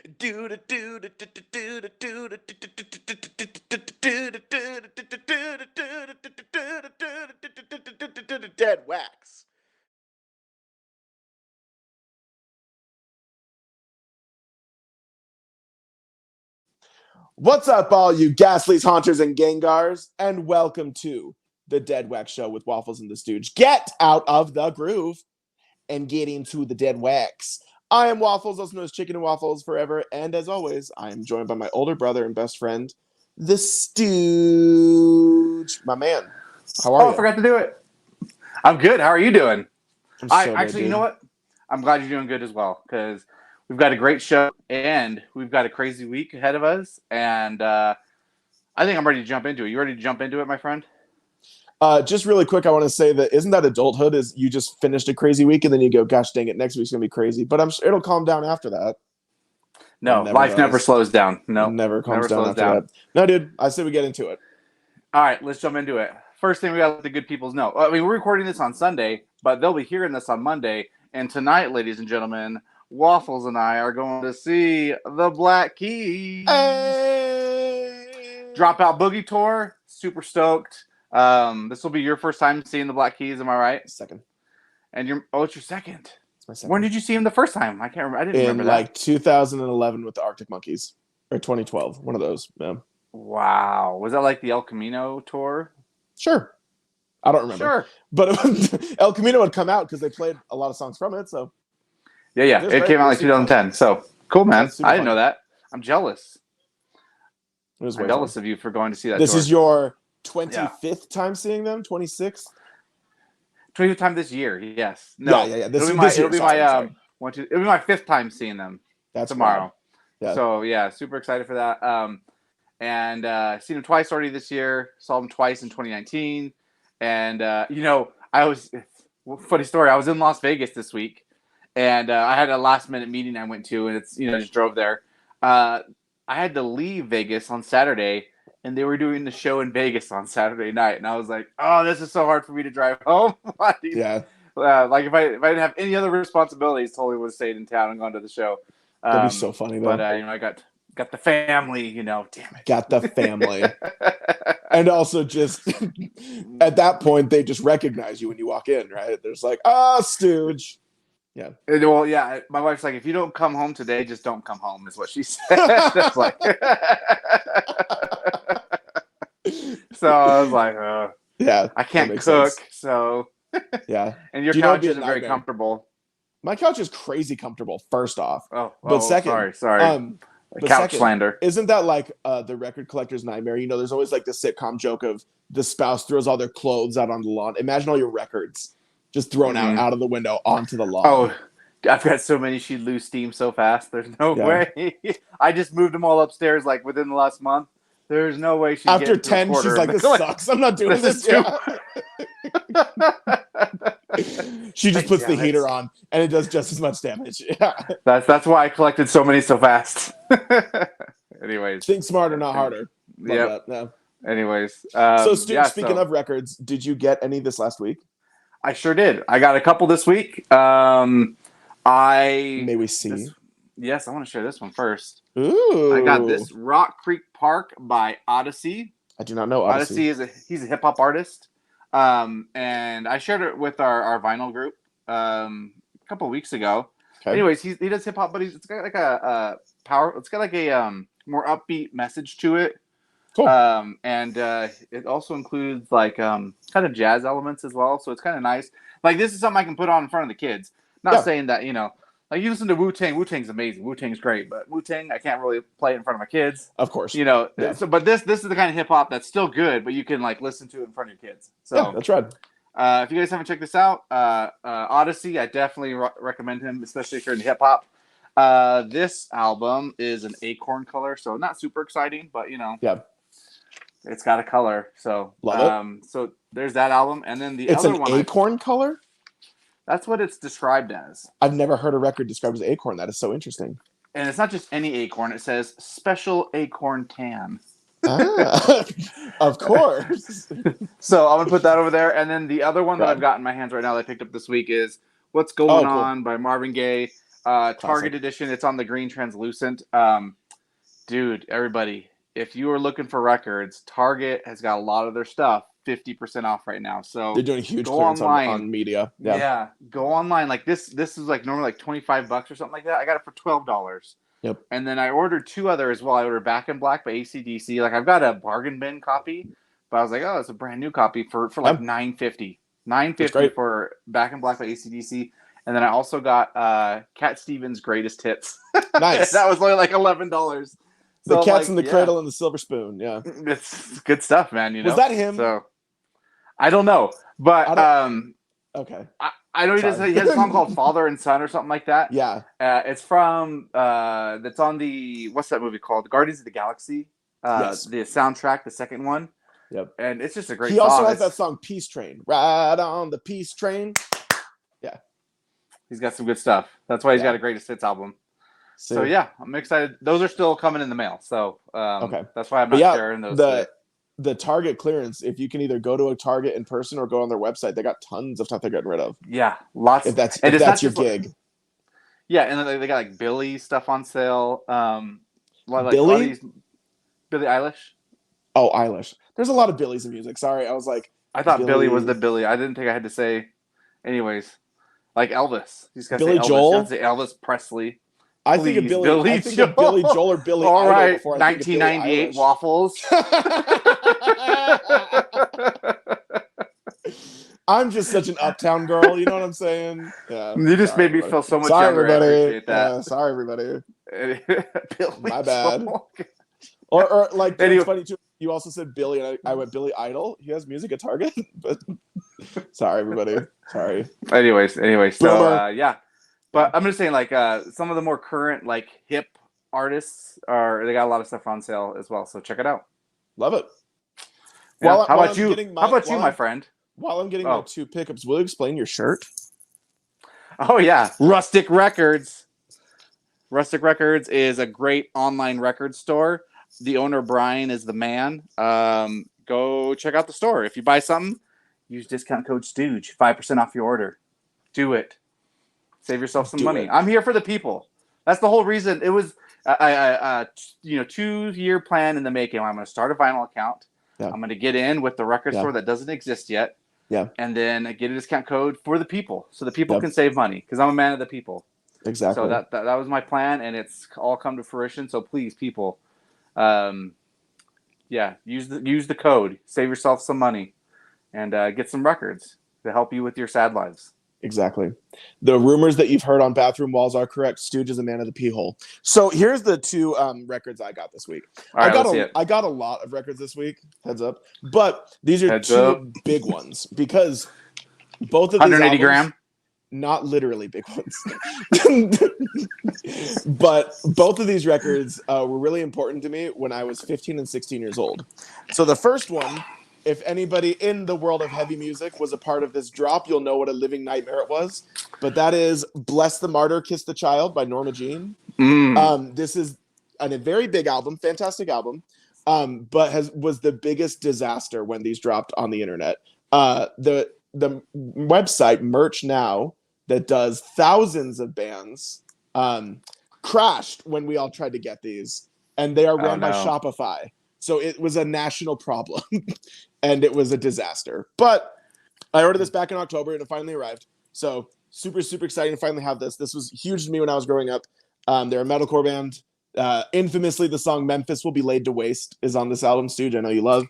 Deadwax. What's up, all you Ghastlies, Haunters, and Gengars, and welcome to the Deadwax Show with Waffles and the Stooge. Get out of the groove and get into the Deadwax. I am Waffles, also known as Chicken and Waffles Forever, and as always, I am joined by my older brother and best friend, the Stooge. My man, how are you? I forgot to do it. I'm good. How are you doing? I'm so good, Actually, dude. you know what? I'm glad you're doing good as well because we've got a great show and we've got a crazy week ahead of us. And I think I'm ready to jump into it. You ready to jump into it, my friend? Just really quick, I want to say that isn't that adulthood? Is you just finished a crazy week and then you go, gosh dang it, next week's gonna be crazy. But I'm sure it'll calm down after that. No, life never slows down. No, never calms down after that. No, dude, I say we get into it. All right, let's jump into it. First thing we got to let the good peoples know. I mean, we're recording this on Sunday, but they'll be hearing this on Monday. And tonight, ladies and gentlemen, Waffles and I are going to see the Black Keys. Hey! Dropout Boogie Tour. Super stoked. This will be your first time seeing the Black Keys, am I right? Second. And it's your second. It's my second. When did you see him the first time? I can't remember. I didn't remember that. In like 2011 with the Arctic Monkeys. Or 2012. One of those. Yeah. Wow. Was that like the El Camino tour? Sure. I don't remember. Sure. But El Camino had come out because they played a lot of songs from it. So yeah. It came out like 2010. So cool, man. I didn't know that. I'm jealous. I'm jealous of you for going to see that This tour. is your 25th time seeing them? 26th? 25th time this year, yes. No. Yeah. It'll be my fifth time seeing them. That's tomorrow. Yeah. So yeah, super excited for that. And seen him twice already this year. Saw him twice in 2019. And funny story. I was in Las Vegas this week, and I had a last minute meeting I went to, and it's just drove there. I had to leave Vegas on Saturday, and they were doing the show in Vegas on Saturday night, and I was like, "Oh, this is so hard for me to drive home." Yeah. Like if I didn't have any other responsibilities, totally would have stayed in town and gone to the show. That'd be so funny though. But I got the family, damn it. Got the family. And also just at that point they just recognize you when you walk in, right? There's like, Stooge. Yeah. Well, yeah. My wife's like, if you don't come home today, just don't come home, is what she said. That's like so I was like, yeah. I can't cook, so yeah. And your couch isn't very comfortable. My couch is crazy comfortable, first off. But second, sorry. Couch slander. Isn't that like the record collector's nightmare? There's always like the sitcom joke of the spouse throws all their clothes out on the lawn. Imagine all your records just thrown out of the window onto the lawn. Oh, I've got so many she'd lose steam so fast. There's no way. I just moved them all upstairs like within the last month. There's no way she'd After 10, she's like, this sucks. I'm not doing this. She just puts the heater on, and it does just as much damage. Yeah. That's why I collected so many so fast. Anyways. Think smarter, not harder. Yeah. No. Anyways. Speaking of records, did you get any this last week? I sure did. I got a couple this week. May we see? Yes, I want to share this one first. Ooh. I got this Rock Creek Park by Odyssey. I do not know Odyssey. He's a hip hop artist. And I shared it with our vinyl group a couple of weeks ago. Okay. Anyways, he does hip hop, but it's got like a more upbeat message to it. Cool. And it also includes like kind of jazz elements as well, so it's kind of nice. Like this is something I can put on in front of the kids. Not saying that like you listen to Wu-Tang. Wu-Tang's amazing. Wu-Tang's great, but Wu-Tang I can't really play it in front of my kids. Of course. So, but this is the kind of hip hop that's still good, but you can like listen to it in front of your kids. So yeah, that's right. If you guys haven't checked this out, Odyssey, I definitely recommend him, especially if you're into hip hop. This album is an acorn color, so not super exciting, but it's got a color. So love it. So there's that album, and then it's other one. It's an acorn color. That's what it's described as. I've never heard a record described as acorn. That is so interesting. And it's not just any acorn. It says special acorn tan. Of course. So I'm going to put that over there. And then the other one that I've got in my hands right now that I picked up this week is What's Going On by Marvin Gaye. Target edition. It's on the green translucent. Dude, everybody, if you are looking for records, Target has got a lot of their stuff 50% off right now. So They're doing huge go clearance online. on media. Yeah, go online. Like this is like normally like $25 or something like that. I got it for $12. Yep. And then I ordered 2 other as well. I ordered Back in Black by AC/DC. Like I've got a bargain bin copy, but I was like, oh, it's a brand new copy for like $9.50. $9.50 for Back in Black by AC/DC. And then I also got Cat Stevens' Greatest Hits. Nice. That was only like $11. The Cats in the Cradle and the Silver Spoon. Yeah, it's good stuff, man. You know, was that him? So I don't know, but okay. I know he has a song called Father and Son or something like that. Yeah, it's from that's on the what's that movie called? Guardians of the Galaxy. Yes. The soundtrack, the second one. Yep. And it's just a great song. He also has that song Peace Train. Ride on the Peace Train. Yeah. He's got some good stuff. That's why he's got a greatest hits album. So yeah, I'm excited. Those are still coming in the mail. So that's why I'm not sharing those. The Target clearance, if you can either go to a Target in person or go on their website, they got tons of stuff they're getting rid of. Yeah, lots. If that's your gig. Yeah, and then they got like Billy stuff on sale. Billie Eilish. Oh, Eilish. There's a lot of Billies in music. Sorry, I was like. I thought Billy was the Billy. I didn't think I had to say. Anyways, like Elvis. He's got to say Elvis. Joel. Say Elvis Presley. I think of Billy Joel or Billy All Idol right, before 1998 Waffles. I'm just such an uptown girl, you know what I'm saying? Yeah. You just made me feel so much younger. Everybody. I appreciate that. Yeah, sorry, everybody. My Joel. bad. Or like, it's funny too. You also said Billy, and I went Billy Idol. He has music at Target, but sorry, everybody. Sorry. Anyways, so yeah. But I'm just saying, like, some of the more current, like, hip artists they got a lot of stuff on sale as well. So check it out. Love it. Yeah. How about you, my friend? While I'm getting my 2 pickups, will you explain your shirt? Oh yeah, Rustic Records. Rustic Records is a great online record store. The owner Brian is the man. Go check out the store. If you buy something, use discount code Stooge, 5% off your order. Do it. Save yourself some money. I'm here for the people. That's the whole reason. It was a 2-year plan in the making. I'm going to start a vinyl account. Yeah. I'm going to get in with the record store that doesn't exist yet. Yeah. And then get a discount code for the people, so the people can save money. Because I'm a man of the people. Exactly. So that was my plan, and it's all come to fruition. So please, people, use the code. Save yourself some money, and get some records to help you with your sad lives. Exactly. The rumors that you've heard on bathroom walls are correct. Stooge is a man of the pee hole. So here's the 2 records I got this week. I got a lot of records this week. Heads up. But these are 2 big ones because both of these 180 gram. Not literally big ones. But both of these records were really important to me when I was 15 and 16 years old. So the first one, if anybody in the world of heavy music was a part of this drop, you'll know what a living nightmare it was. But that is Bless the Martyr, Kiss the Child by Norma Jean. This is a very big album, fantastic album, but was the biggest disaster when these dropped on the internet. The website Merch Now that does thousands of bands crashed when we all tried to get these, and they are ran by Shopify. So it was a national problem, and it was a disaster. But I ordered this back in October, and it finally arrived. So super, super exciting to finally have this. This was huge to me when I was growing up. They're a metalcore band. Infamously, the song Memphis Will Be Laid to Waste is on this album, Stooge. I know you love.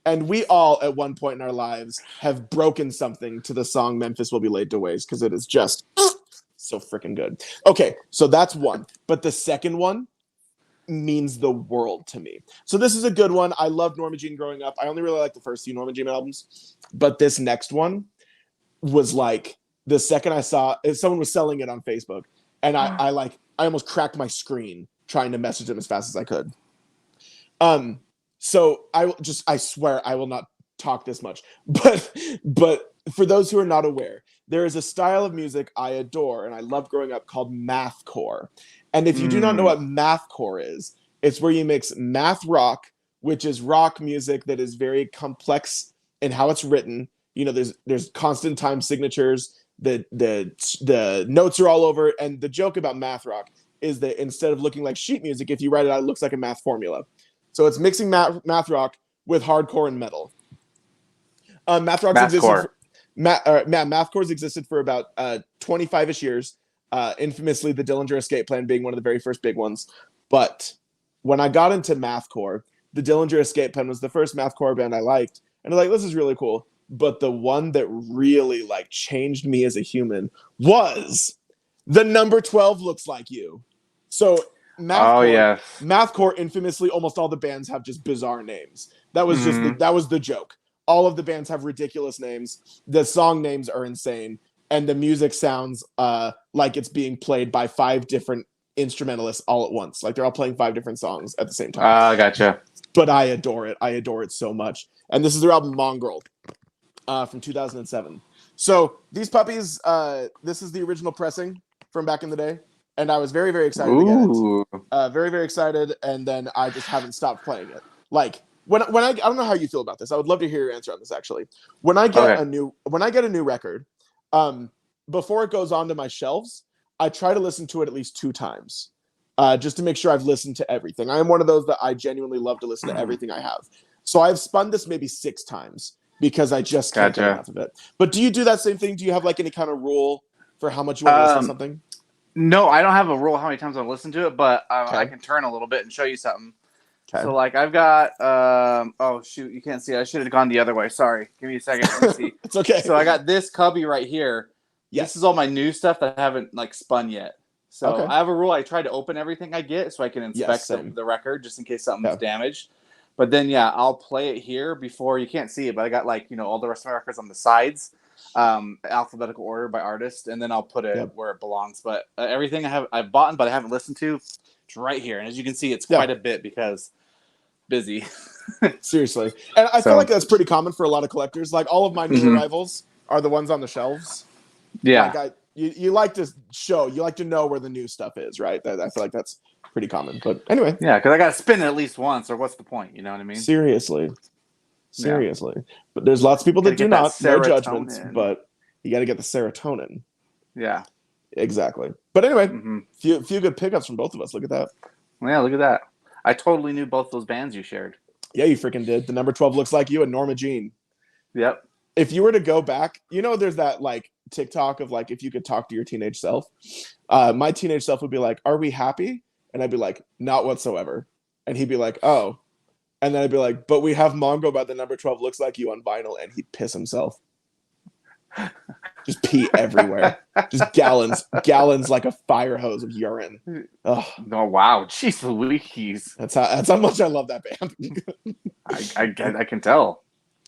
And we all, at one point in our lives, have broken something to the song Memphis Will Be Laid to Waste because it is just so freaking good. Okay, so that's one. But the second one means the world to me. So this is a good one. I loved Norma Jean growing up. I only really liked the first 2 Norma Jean albums. But this next one was like, the second I saw it, someone was selling it on Facebook. And I almost cracked my screen trying to message them as fast as I could. So I swear I will not talk this much, but for those who are not aware, there is a style of music I adore and I loved growing up called mathcore. And if you do not know what mathcore is, it's where you mix math rock, which is rock music that is very complex in how it's written. You know, there's constant time signatures. the notes are all over. And the joke about math rock is that instead of looking like sheet music, if you write it out, it looks like a math formula. So it's mixing math rock with hardcore and metal. Math rock's existed Mathcore. Mathcore's existed for about 25ish years. Infamously, the Dillinger Escape Plan being one of the very first big ones. But when I got into mathcore, the Dillinger Escape Plan was the first mathcore band I liked, and I'm like, this is really cool. But the one that really like changed me as a human was the number 12 Looks Like You. So mathcore, infamously, almost all the bands have just bizarre names. That was that was the joke. All of the bands have ridiculous names. The song names are insane, and the music sounds like it's being played by 5 different instrumentalists all at once. Like they're all playing 5 different songs at the same time. Gotcha. But I adore it. I adore it so much. And this is their album Mongrel from 2007. So these puppies, this is the original pressing from back in the day. And I was very, very excited to get it. Very, very excited. And then I just haven't stopped playing it. Like when I don't know how you feel about this. I would love to hear your answer on this actually. When I get a new record, before it goes onto my shelves, I try to listen to it at least 2 times. Just to make sure I've listened to everything. I am one of those that I genuinely love to listen to everything I have. So I've spun this maybe 6 times because I just can't get enough of it. But do you do that same thing? Do you have like any kind of rule for how much you want to listen to something? No, I don't have a rule how many times I'll listen to it, but I can turn a little bit and show you something. Okay. So like I've got oh shoot, you can't see it. I should have gone the other way. Sorry. Give me a second. Let me see. It's okay. So I got this cubby right here. Yes. This is all my new stuff that I haven't like spun yet. So I have a rule. I try to open everything I get so I can inspect the record just in case something's damaged. But then, I'll play it here before you can't see it. But I got like, all the rest of my records on the sides, alphabetical order by artist. And then I'll put it where it belongs. But everything I've bought, but I haven't listened to, it's right here. And as you can see, it's quite a bit because busy. Seriously. And I feel like that's pretty common for a lot of collectors. Like all of my new arrivals are the ones on the shelves. Yeah. Like you like to show, you like to know where the new stuff is, right? I feel like that's pretty common. But anyway. Yeah, because I got to spin it at least once, or what's the point? You know what I mean? Seriously. But there's lots of people that do not. No judgments, but you got to get the serotonin. Yeah. Exactly. But anyway, few good pickups from both of us. Look at that. Yeah, look at that. I totally knew both those bands you shared. Yeah, you freaking did. The number 12 Looks Like You and Norma Jean. Yep. If you were to go back, there's that like TikTok of like if you could talk to your teenage self. My teenage self would be like, "Are we happy?" And I'd be like, "Not whatsoever." And he'd be like, "Oh." And then I'd be like, "But we have Mongo by the number 12 Looks Like You on vinyl," and he'd piss himself. Just pee everywhere. Just gallons like a fire hose of urine. Ugh. Oh wow, jeez Louise. That's how much I love that band. I can tell.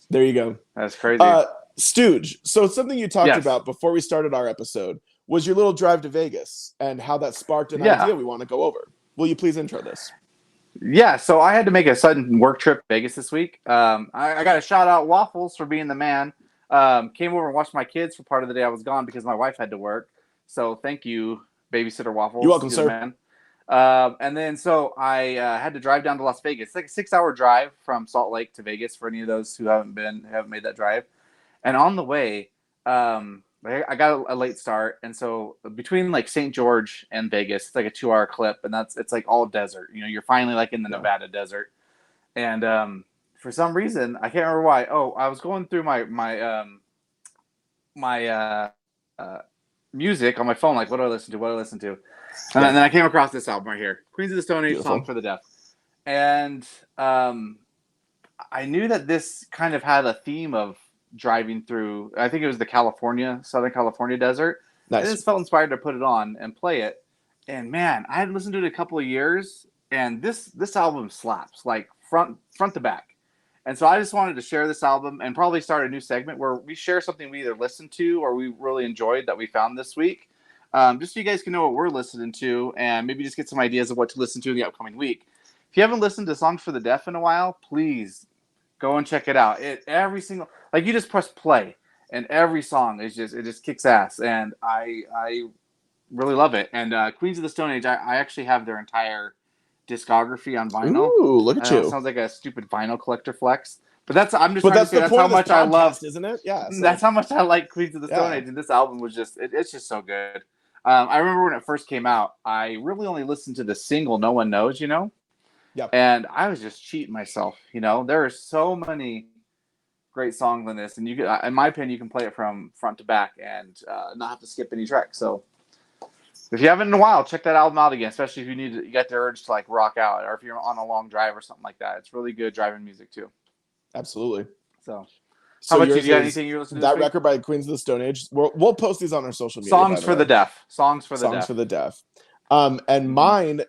There you go. That's crazy. Stooge. So something you talked about before we started our episode was your little drive to Vegas and how that sparked an idea we want to go over. Will you please intro this? Yeah, so I had to make a sudden work trip to Vegas this week. I got to shout out Waffles for being the man. Came over and watched my kids for part of the day I was gone because my wife had to work. So thank you, Babysitter Waffles. You're welcome, sir. Man. And then so I had to drive down to Las Vegas. It's like a 6-hour drive from Salt Lake to Vegas for any of those who haven't made that drive. And on the way, I got a late start, and so between like St. George and Vegas, it's like a 2-hour clip, and it's like all desert. You're finally like in the Nevada desert, and for some reason I can't remember why. Oh, I was going through my music on my phone, like what do I listen to? And then I came across this album right here, Queens of the Stone Age, Song for the Deaf, and I knew that this kind of had a theme of driving through, I think it was the Southern California desert. Nice. I just felt inspired to put it on and play it. And man, I had listened to it a couple of years, and this album slaps like front to back. And so I just wanted to share this album and probably start a new segment where we share something we either listened to or we really enjoyed that we found this week. Just so you guys can know what we're listening to and maybe just get some ideas of what to listen to in the upcoming week. If you haven't listened to Songs for the Deaf in a while, please go and check it out. Every single, like, you just press play and every song is just kicks ass, and I really love it. And Queens of the Stone Age, I actually have their entire discography on vinyl. Ooh, look at you. It sounds like a stupid vinyl collector flex, But I'm just But trying to that's say the that's point how of this much I love. podcast, isn't it? Yeah. So, That's how much I like Queens of the Stone yeah. Age, and this album was it's just so good. I remember when it first came out, I really only listened to the single "No One Knows," Yep. and I was just cheating myself. There are so many great songs in this, and you can, in my opinion, you can play it from front to back and not have to skip any tracks. So if you haven't in a while, check that album out again, especially if you got the urge to like rock out, or if you're on a long drive or something like that. It's really good driving music too. Absolutely. So, So how about you? yours You got is anything you listen to that this week? record by Queens of the Stone Age. We'll post these on our social media. By Songs the for way. the Deaf. Songs for the Songs Deaf. for the Deaf. And mine,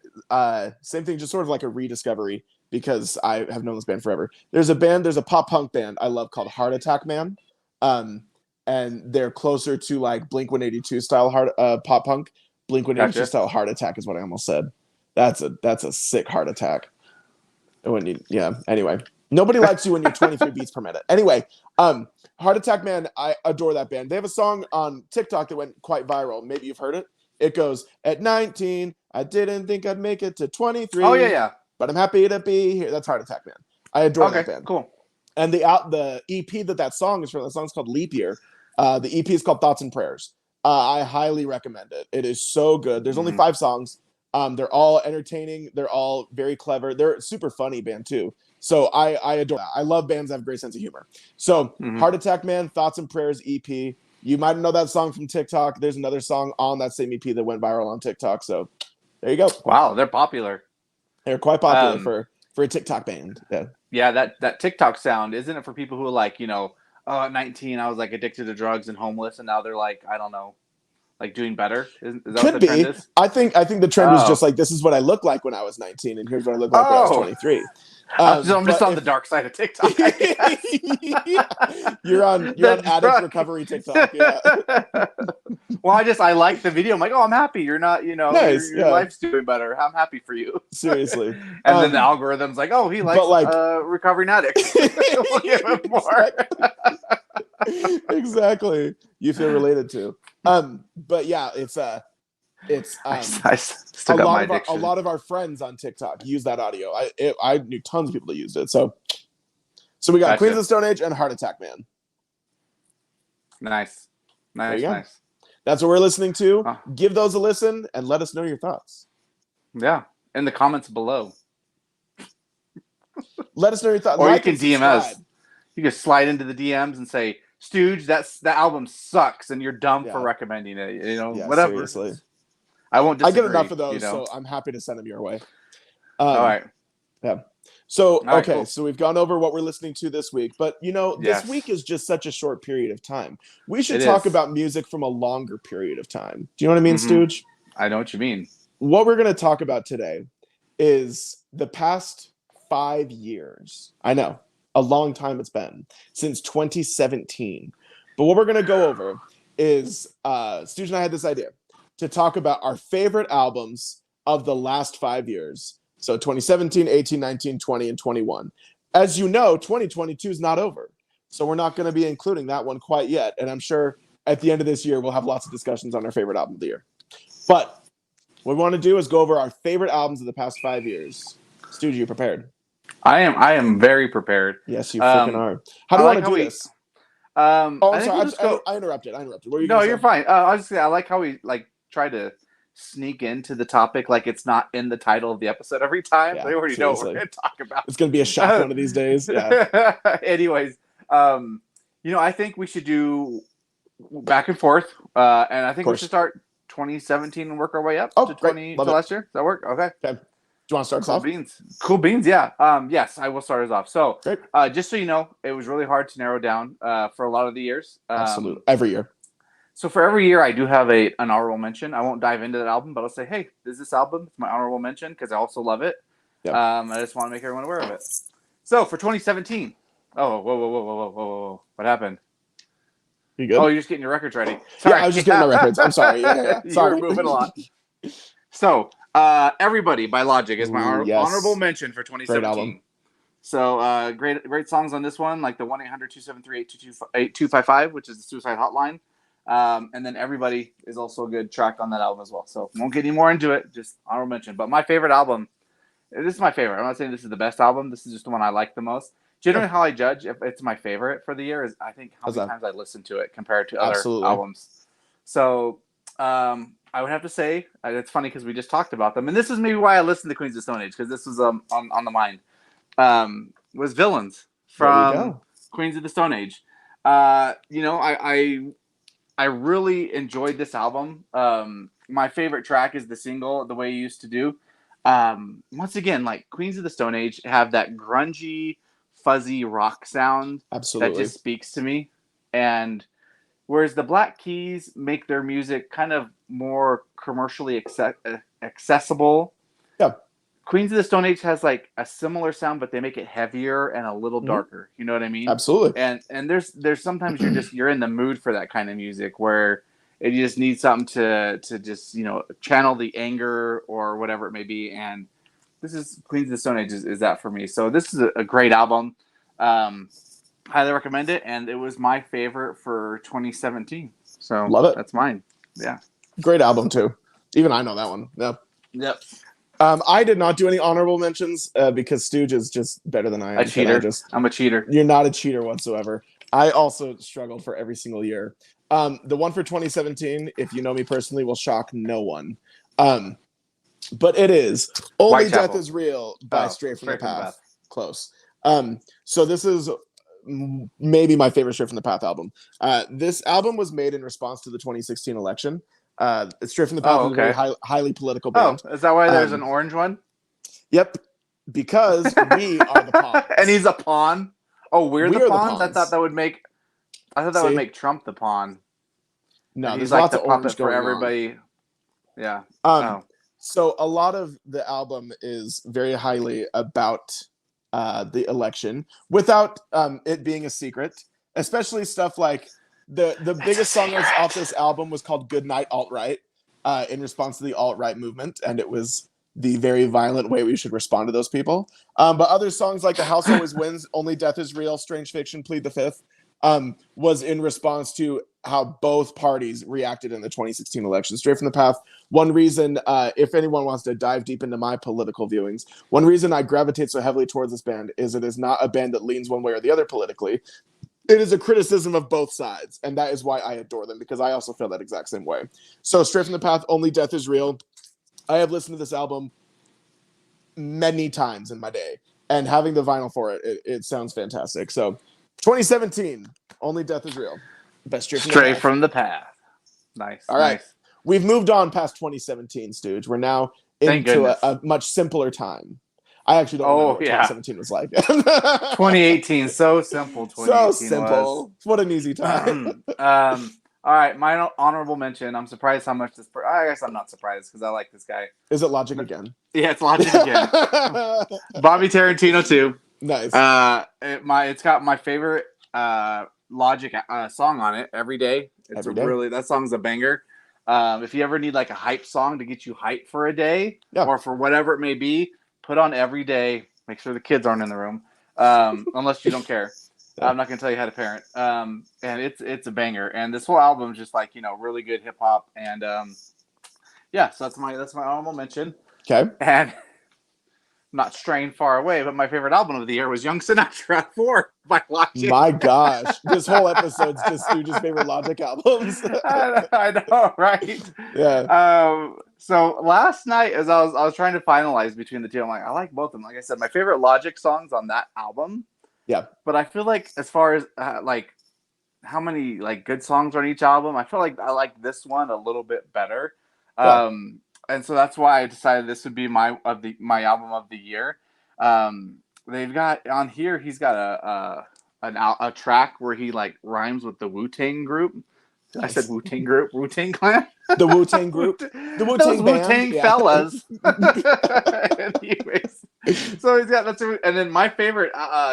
same thing, just sort of like a rediscovery because I have known this band forever. There's a pop punk band I love called Heart Attack Man. And they're closer to like Blink 182 style pop punk. Blink 182 Gotcha. style Heart Attack is what I almost said. That's a sick heart attack. Anyway. Nobody likes you when you're 23 beats per minute. Anyway, Heart Attack Man, I adore that band. They have a song on TikTok that went quite viral. Maybe you've heard it. It goes, at 19, I didn't think I'd make it to 23. Oh yeah. But I'm happy to be here. That's Heart Attack Man. I adore that band. Cool. And the EP that song is from, that song's called Leap Year. The EP is called Thoughts and Prayers. I highly recommend it. It is so good. There's only 5 songs. They're all entertaining. They're all very clever. They're a super funny band too. So I adore that. I love bands that have a great sense of humor. So Heart Attack Man, Thoughts and Prayers EP. You might know that song from TikTok. There's another song on that same EP that went viral on TikTok. So there you go. Wow, they're popular. They're quite popular for a TikTok band. Yeah. Yeah, that TikTok sound, isn't it for people who are like, at 19 I was like addicted to drugs and homeless, and now they're like, I don't know, like doing better? Is that Could what the trend be. is? I think the trend was just like, this is what I looked like when I was 19, and here's what I looked like when I was 23. I'm just on the dark side of TikTok. You're on addict recovery TikTok. Yeah. Well, I like the video. I'm like, oh, I'm happy. You're not, nice, your life's doing better. I'm happy for you. Seriously. And then the algorithm's like, oh, he likes recovering addicts. We'll give him more. Exactly. You feel related to. But yeah, it's I still got my addiction. A lot of our friends on TikTok use that audio. I knew tons of people that used it. So we got Queens of the Stone Age and Heart Attack Man. Nice. That's what we're listening to. Give those a listen and let us know your thoughts. Yeah, in the comments below. Let us know your thoughts. Or you can DM us. You can slide into the DMs and say, Stooge, that album sucks, and you're dumb for recommending it. Whatever. Seriously. I won't disagree. I get enough of those, so I'm happy to send them your way. All right. Yeah. So, right, cool. So we've gone over what we're listening to this week, but this week is just such a short period of time. We should talk about music from a longer period of time. Do you know what I mean, Stooge? I know what you mean. What we're going to talk about today is the past 5 years. I know, a long time it's been, since 2017. But what we're going to go over is, Stooge and I had this idea to talk about our favorite albums of the last 5 years. So 2017, 18, 19, 20, and 21. As you know, 2022 is not over. So we're not going to be including that one quite yet. And I'm sure at the end of this year, we'll have lots of discussions on our favorite album of the year. But what we want to do is go over our favorite albums of the past 5 years. Stooge, you prepared? I am very prepared. Yes, you freaking are. How do you want to do this? I'm sorry. I interrupted. No, you're fine. I was just saying, I like how we try to sneak into the topic like it's not in the title of the episode every time. Yeah, they already know what we're going to talk about. It's going to be a shock one of these days. Yeah. Anyways, I think we should do back and forth, and I think we should start 2017 and work our way up to 20 to last year. Does that work? Okay. Do you want to start us off? Cool beans. Yeah. Yes, I will start us off. So, just so you know, it was really hard to narrow down for a lot of the years. Absolutely, every year. So for every year, I do have an honorable mention. I won't dive into that album, but I'll say, hey, this album. It's my honorable mention because I also love it. Yep. I just want to make everyone aware of it. So for 2017, whoa. What happened? You good? Oh, you're just getting your records ready. Sorry. Yeah, I was just getting my records. I'm sorry. Yeah. Sorry. You're moving a lot. So Everybody by Logic is my honorable mention for 2017. So great songs on this one, like the 1-800-273-8255, which is the suicide hotline. And then Everybody is also a good track on that album as well. So won't get any more into it, just honorable mention. But my favorite album, this is my favorite. I'm not saying this is the best album. This is just the one I like the most. generally how I judge if it's my favorite for the year is I think how How's many that? times I listen to it compared to other Absolutely. albums. So I would have to say it's funny because we just talked about them, and this is maybe why I listened to Queens of Stone Age because this was on the mind. Was Villains There we from go. Queens of the Stone Age. I really enjoyed this album. My favorite track is the single, "The Way You Used to Do." Once again, like Queens of the Stone Age have that grungy, fuzzy rock sound that Absolutely. just speaks to me. And whereas the Black Keys make their music kind of more commercially accessible, Yeah. Queens of the Stone Age has like a similar sound, but they make it heavier and a little Mhm. darker. You know what I mean? Absolutely. And there's sometimes you're in the mood for that kind of music where you just need something to just channel the anger or whatever it may be. And this is Queens of the Stone Age is that for me. So this is a great album. Um, Highly recommend it, and it was my favorite for 2017. So Love it. that's mine. Yeah. Great album too. Even I know that one. Yeah. Yep. I did not do any honorable mentions because Stooge is just better than I A am. cheater. I'm a cheater. You're not a cheater whatsoever. I also struggled for every single year. The one for 2017, if you know me personally, will shock no one. But it is Only Death Whitechapel. is Real by Oh, Straight from the Straight from the Path. Path. Close. So this is maybe my favorite Straight from the Path album. This album was made in response to the 2016 election. Straight from the Path Oh, is a very okay. highly political Oh, band. is that why there's an orange one? Yep, because we are the pawns. And he's a pawn. Oh, we're We the are the pawns. I pawns. thought that would make See? Trump the pawn. No, And he's there's like lots the of orange puppet for going on. everybody. Yeah. Um, So a lot of the album is very highly about the election, without it being a secret. Especially stuff like the biggest song off this album was called "Goodnight Alt-Right," in response to the alt-right movement, and it was the very violent way we should respond to those people. But other songs like "The House Always Wins," "Only Death Is Real," "Strange Fiction," "Plead the Fifth," was in response to how both parties reacted in the 2016 election. Straight from the Path. One reason, if anyone wants to dive deep into my political viewings, one reason I gravitate so heavily towards this band is it is not a band that leans one way or the other politically. It is a criticism of both sides, and that is why I adore them, because I also feel that exact same way. So Straight from the Path, Only Death Is Real. I have listened to this album many times in my day, and having the vinyl for it sounds fantastic. So 2017, Only Death Is Real. Best Straight from the Path. Nice. All right. Nice. We've moved on past 2017, Stooge. We're now Thank into goodness. a much simpler time. I actually don't remember what 2017 was like. 2018, so simple. 2018 so simple. What an easy time. All right, my honorable mention. I'm surprised how much this. I guess I'm not surprised because I like this guy. Is it Logic again? Yeah, it's Logic again. Bobby Tarantino too. Nice. It's got my favorite Logic song on it. Every Day. It's that song's a banger. If you ever need like a hype song to get you hyped for a day or for whatever it may be, put on Every Day. Make sure the kids aren't in the room, unless you don't care. I'm not gonna tell you how to parent. And it's a banger. And this whole album is just like really good hip hop. And so that's my honorable mention. Okay. And not straying far away, but my favorite album of the year was Young Sinatra 4 by Logic. My gosh, this whole episode's just Stooge's favorite Logic albums. I know, right? Yeah. So last night, as I was trying to finalize between the two, I'm like, I like both of them. Like I said, my favorite Logic songs on that album. Yeah. But I feel like as far as like how many like good songs on each album, I feel like I like this one a little bit better. Yeah. And so that's why I decided this would be my album of the year. They've got on here. He's got a track where he like rhymes with the Wu-Tang group. Nice. I said Wu-Tang group, Wu-Tang Clan. The Wu-Tang group, the Wu-Tang band, Wu-Tang fellas. Anyways, so he's got and then my favorite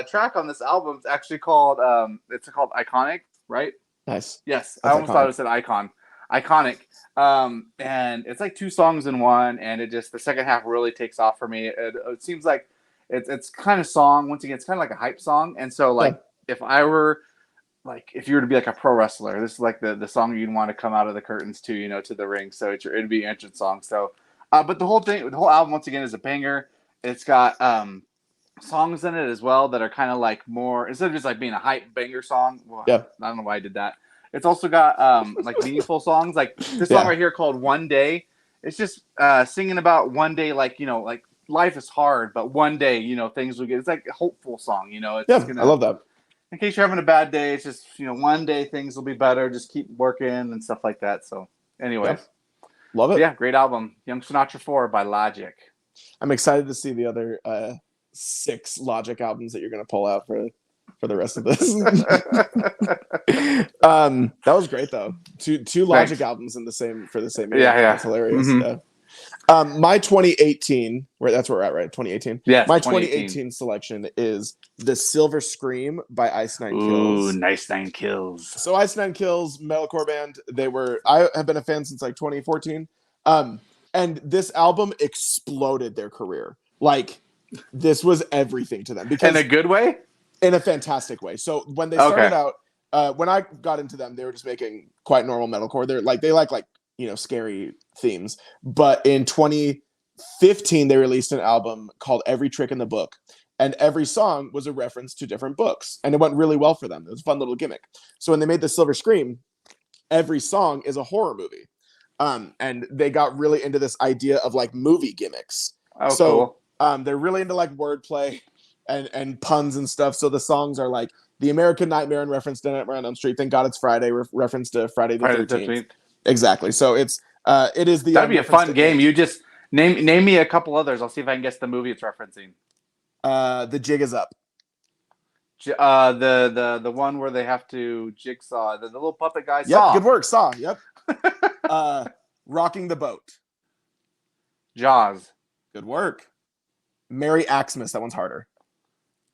track on this album is actually called Iconic, right? Nice. Yes, I almost thought it said Icon. Iconic. And it's like two songs in one, and the second half really takes off for me. It seems like it's kind of song, once again, it's kind of like a hype song. And so like if you were to be like a pro wrestler, this is like the song you'd want to come out of the curtains to, to the ring. So it'd be an entrance song. So but the whole album once again is a banger. It's got songs in it as well that are kind of like more, instead of just like being a hype banger song. Well, Yeah. I don't know why I did that. It's also got like meaningful songs, like this song Yeah. right here called "One Day." It's just singing about one day, like like life is hard, but one day things will get. It's like a hopeful song. It's Yeah. I gonna, love that. in case you're having a bad day, it's just one day things will be better. Just keep working and stuff like that. So, Yeah. anyways, Love but it. yeah, great album, Young Sinatra 4 by Logic. I'm excited to see the other 6 Logic albums that you're going to pull out for the rest of this. That was great though. Two Logic Thanks. albums in the same year. Yeah. That's hilarious. Mm-hmm. Yeah. My 2018, that's where we're at, right? 2018. Yes, My 2018. 2018 selection is The Silver Scream by Ice Nine Ooh, Kills. nice 9 kills. So Ice Nine Kills, metalcore band. I have been a fan since like 2014. And this album exploded their career. Like, this was everything to them, because In a good way? in a fantastic way. So when they started out, when I got into them, they were just making quite normal metalcore. They like scary themes. But in 2015, they released an album called Every Trick in the Book, and every song was a reference to different books, and it went really well for them. It was a fun little gimmick. So when they made the Silver Scream, every song is a horror movie. And they got really into this idea of like movie gimmicks. Oh, so cool. they're really into like wordplay and puns and stuff. So the songs are like The American Nightmare in reference to Nightmare on Elm Street. Thank God It's Friday, reference to Friday the 13th. Exactly. So it is the That'd be a fun game. You just name me a couple others. I'll see if I can guess the movie it's referencing. The Jig Is Up. The one where they have to jigsaw the little puppet guy. Yep, Saw. good work, Saw. Yep. Rocking the Boat. Jaws. Good work. Merry Axmas. That one's harder.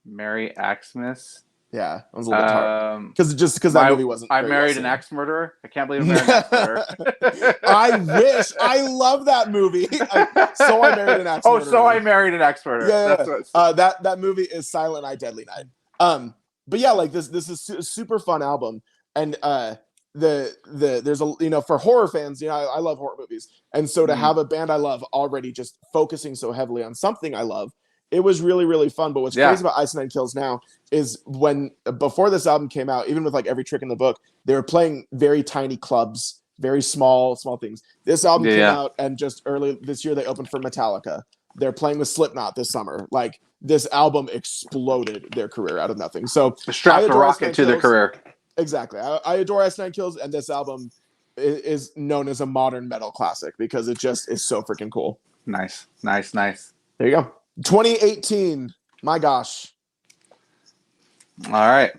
Merry Axmas. Yeah, that was a little bit hard. Because that movie wasn't. I married an axe murderer. I can't believe I married an axe murderer. I wish. I love that movie. So I married an axe murderer. Oh, so I married an axe murderer. Yeah. That movie is Silent Night, Deadly Night. But yeah, like this is a super fun album, and there's a for horror fans, I love horror movies, and so to have a band I love already just focusing so heavily on something I love, it was really, really fun. But what's crazy about Ice Nine Kills now is before this album came out, even with like Every Trick in the Book, they were playing very tiny clubs, very small things. This album came out, and just early this year they opened for Metallica. They're playing with Slipknot this summer. Like, this album exploded their career out of nothing. So strapped a rocket to their career. Exactly. I adore Ice Nine Kills, and this album is known as a modern metal classic because it just is so freaking cool. Nice. There you go. 2018. My gosh. All right.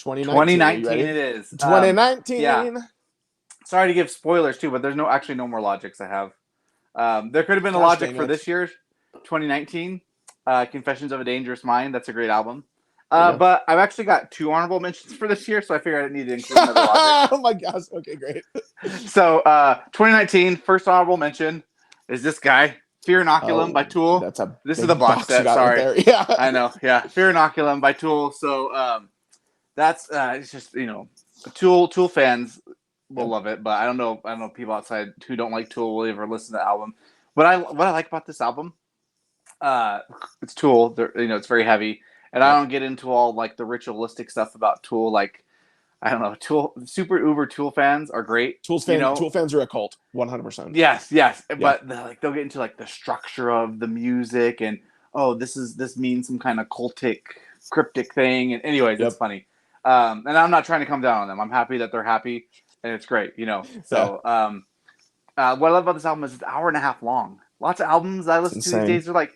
2019 it is. 2019. Yeah. Sorry to give spoilers too, but there's no more Logics I have. There could have been a Logic for this year, 2019. Confessions of a Dangerous Mind. That's a great album. But I've actually got 2 honorable mentions for this year, so I figured I didn't need to include another Logic. Oh my gosh. Okay, great. So 2019, first honorable mention is this guy. Fear Inoculum by Tool. This is the box set. Sorry. Right, yeah. I know. Yeah. Fear Inoculum by Tool. So that's it's just, Tool fans will love it, but I don't know people outside who don't like Tool will ever listen to the album. What I like about this album, it's Tool. It's very heavy, and I don't get into all like the ritualistic stuff about Tool. Like, I don't know. Tool, super uber Tool fans are great. Tool fans are a cult, 100%. Yes, but they'll get into like the structure of the music, and this means some kind of cultic, cryptic thing. And anyways, it's funny. And I'm not trying to come down on them. I'm happy that they're happy, and it's great. So what I love about this album is it's an hour and a half long. Lots of albums I listen to these days are like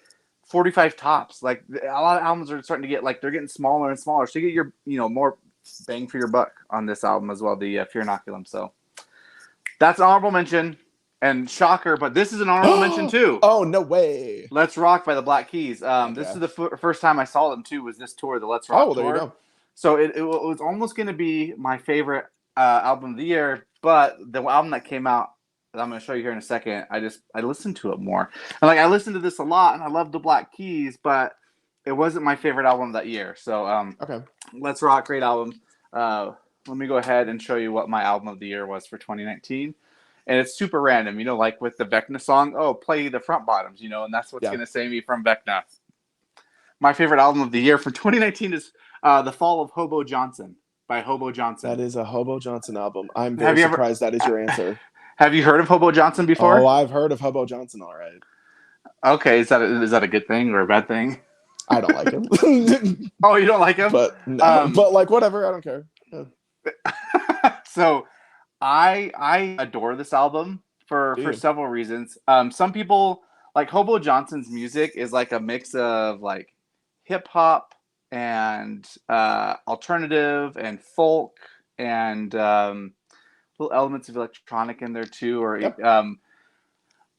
45 tops. Like, a lot of albums are starting to get they're getting smaller and smaller. So you get your more bang for your buck on this album as well, the Fear Inoculum. So that's an honorable mention, and shocker, but this is an honorable mention too. Oh, no way. Let's Rock by the Black Keys. This is the first time I saw them too, was this tour, the Let's Rock tour. There you go. So it was almost going to be my favorite album of the year, but the album that came out that I'm going to show you here in a second, I listened to it more. And I listened to this a lot, and I love the Black Keys, but it wasn't my favorite album that year. So okay. Let's Rock, great album. Let me go ahead and show you what my album of the year was for 2019. And it's super random, like with the Vecna song, play the front bottoms, and that's what's going to save me from Vecna. my favorite album of the year for 2019 is The Fall of Hobo Johnson by Hobo Johnson. That is a Hobo Johnson album. I'm Have very you ever surprised that is your answer. have you heard of Hobo Johnson before? Oh, I've heard of Hobo Johnson, all right. Okay, is that a good thing or a bad thing? I don't like him. Oh, you don't like him? But no, but like whatever, I don't care. Yeah. So I adore this album for Dude. several reasons. Some people like Hobo Johnson's music is like a mix of like hip hop and alternative and folk and little elements of electronic in there too. Or Yep.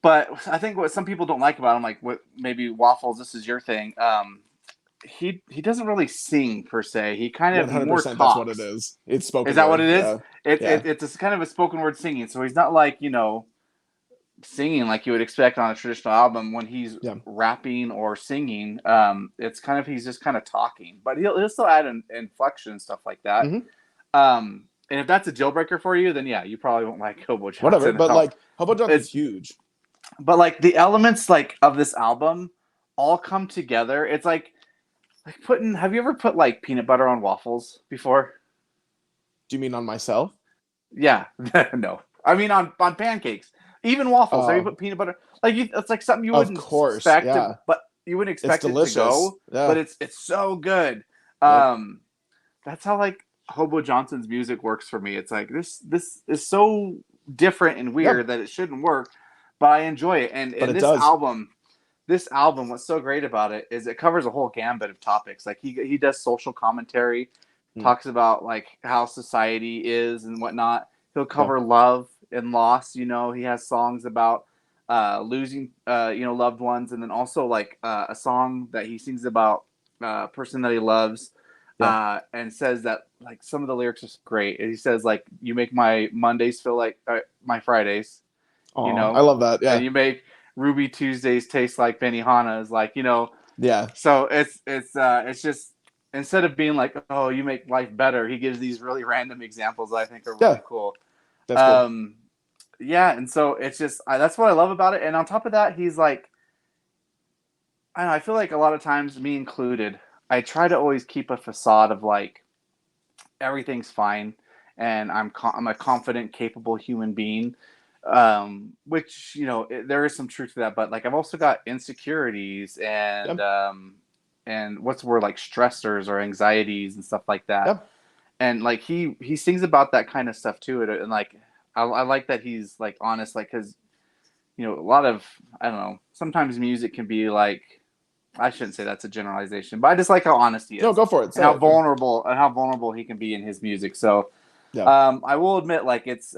but I think what some people don't like about him, like what maybe Waffles, this is your thing. He doesn't really sing per se. He kind of 100%. more That's talks. what it is. It's spoken. Is that what word, it is? Yeah. It's a kind of a spoken word singing. So he's not like, singing like you would expect on a traditional album when he's rapping or singing. It's kind of, he's just kind of talking, but he'll still add an inflection and stuff like that. Mm-hmm. And if that's a deal breaker for you, then yeah, you probably won't like Hobo Johnson. Whatever, but like Hobo Johnson's huge. But like the elements like of this album all come together. It's like have you ever put like peanut butter on waffles before? Do you mean on myself? Yeah. No. I mean on pancakes. Even waffles. Have you put peanut butter? Like it's like something you wouldn't expect but you wouldn't expect it to go. Yeah. But it's so good. That's how like Hobo Johnson's music works for me. It's like this is so different and weird that it shouldn't work, but I enjoy it. And this album, what's so great about it is it covers a whole gambit of topics. Like he does social commentary, talks about like how society is and whatnot. He'll cover love and loss. He has songs about losing loved ones, and then also like a song that he sings about a person that he loves. And says that like some of the lyrics are great. He says like, you make my Mondays feel like my Fridays. I love that. Yeah. And you make Ruby Tuesdays taste like Benihana's, like, Yeah. So it's just, instead of being like, oh, you make life better, he gives these really random examples that I think are really cool. That's cool. Yeah, and so it's just that's what I love about it. And on top of that, he's like, I don't know, I feel like a lot of times, me included, I try to always keep a facade of like everything's fine and I'm a confident, capable human being, which there is some truth to that. But like I've also got insecurities and what's the word, like stressors or anxieties and stuff like that. And like he sings about that kind of stuff too. And like I like that he's like honest, like because a lot of, I don't know, sometimes music can be like, I shouldn't say that's a generalization, but I just like how honest he is. No, go for it. And how vulnerable he can be in his music. So, I will admit, like it's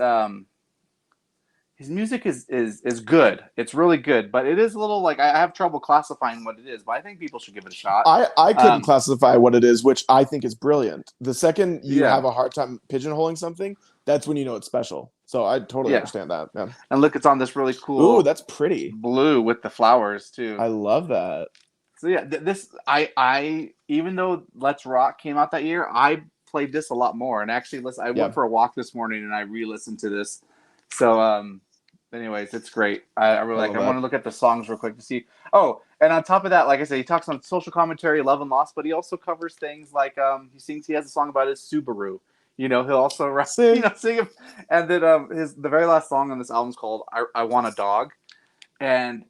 his music is good. It's really good, but it is a little like I have trouble classifying what it is. But I think people should give it a shot. I couldn't classify what it is, which I think is brilliant. The second you have a hard time pigeonholing something, that's when you know it's special. So I totally understand that. Yeah. And look, it's on this really cool. Ooh, that's pretty. Blue with the flowers too. I love that. So yeah, I even though Let's Rock came out that year, I played this a lot more. And actually, I went for a walk this morning and I re-listened to this. So, anyways, it's great. I really like it. I want to look at the songs real quick to see. Oh, and on top of that, like I said, he talks on social commentary, love and loss, but he also covers things like he has a song about his Subaru. He'll also sing it. And then the very last song on this album is called I Want a Dog. And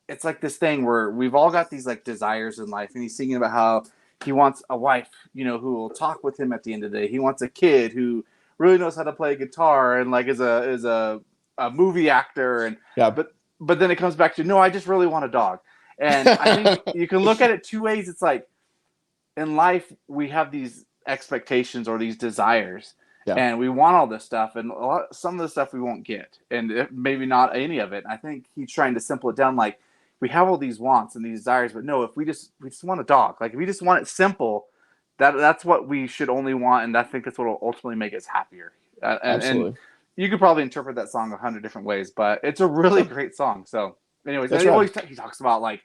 it's like this thing where we've all got these like desires in life, and he's singing about how he wants a wife, who will talk with him at the end of the day. He wants a kid who really knows how to play guitar and like is a movie actor, and but then it comes back to, no, I just really want a dog. And I think you can look at it two ways. It's like in life we have these expectations or these desires, and we want all this stuff, and some of the stuff we won't get, and maybe not any of it. I think he's trying to simple it down, like we have all these wants and these desires, but no, if we just want a dog, like if we just want it simple, that's what we should only want, and I think that's what will ultimately make us happier. Absolutely. And you could probably interpret that song 100 different ways, but it's a really great song. So, anyways, he talks about like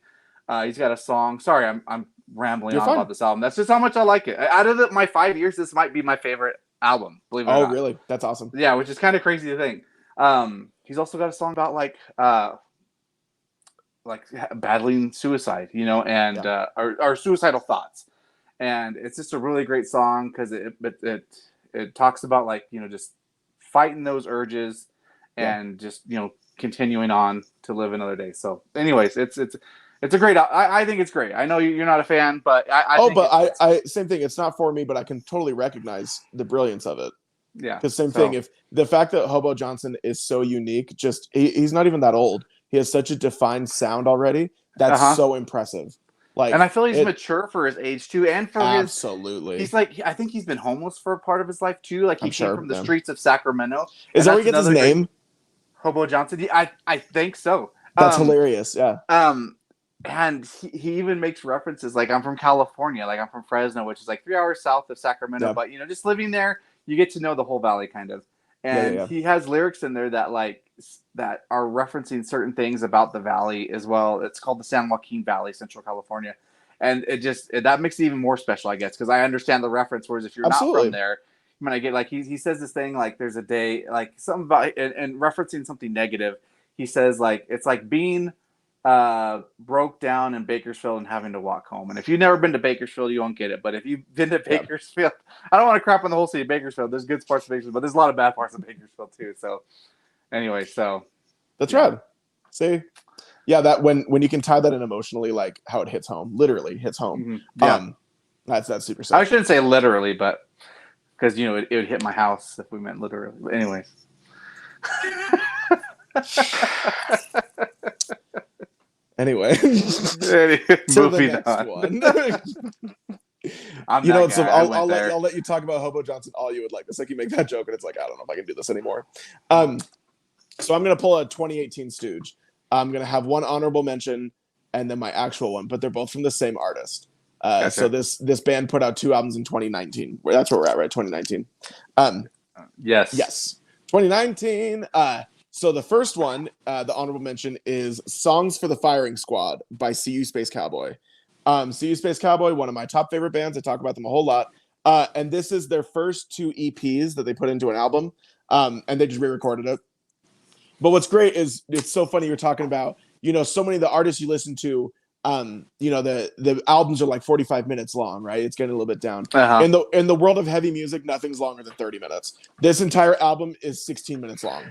he's got a song. Sorry, I'm rambling on about this album. That's just how much I like it. Out of my 5 years, this might be my favorite album. Believe it or not. Oh, really? That's awesome. Yeah, which is kind of crazy to think. He's also got a song about like like battling suicide, and our suicidal thoughts. And it's just a really great song because it talks about like just fighting those urges and just continuing on to live another day. So, anyways, it's a great. I think it's great. I know you're not a fan, but I think I same thing. It's not for me, but I can totally recognize the brilliance of it. Yeah, because same thing. If the fact that Hobo Johnson is so unique, just he's not even that old. He has such a defined sound already. That's so impressive. Like, and I feel he's mature for his age too, and for absolutely. He's like, I think he's been homeless for a part of his life too. Like he came from the streets of Sacramento. Is that where he gets his name? Hobo Johnson. I think so. That's hilarious. Yeah. And he even makes references like, I'm from California, like I'm from Fresno, which is like 3 hours south of Sacramento. But just living there, you get to know the whole valley kind of. And he has lyrics in there that are referencing certain things about the valley as well. It's called the San Joaquin Valley, Central California. And that makes it even more special, I guess, because I understand the reference. Whereas if you're not from there, when I get like he says this thing like there's a day like something about and referencing something negative. He says like it's like being broke down in Bakersfield and having to walk home. And if you've never been to Bakersfield, you won't get it. But if you've been to Bakersfield, I don't want to crap on the whole city of Bakersfield. There's good parts of Bakersfield, but there's a lot of bad parts of Bakersfield too. So anyway, that's right. See, that when you can tie that in emotionally, like how it hits home, literally hits home. Mm-hmm. Yeah. That's super sad. I shouldn't say literally, but because it would hit my house if we meant literally. But anyways. Anyway, to the next one. I'll let you talk about Hobo Johnson all you would like. It's like you make that joke and it's like, I don't know if I can do this anymore. So I'm gonna pull a 2018 Stooge. I'm gonna have one honorable mention and then my actual one, but they're both from the same artist. Gotcha. So this band put out 2 albums in 2019. That's where we're at, right? 2019. Yes. 2019. So the first one, the honorable mention is Songs for the Firing Squad by CU Space Cowboy. CU Space Cowboy, one of my top favorite bands. I talk about them a whole lot. And this is their first 2 EPs that they put into an album. And they just re-recorded it. But what's great is it's so funny you're talking about, so many of the artists you listen to, the albums are like 45 minutes long, right? It's getting a little bit down. In the world of heavy music, nothing's longer than 30 minutes. This entire album is 16 minutes long.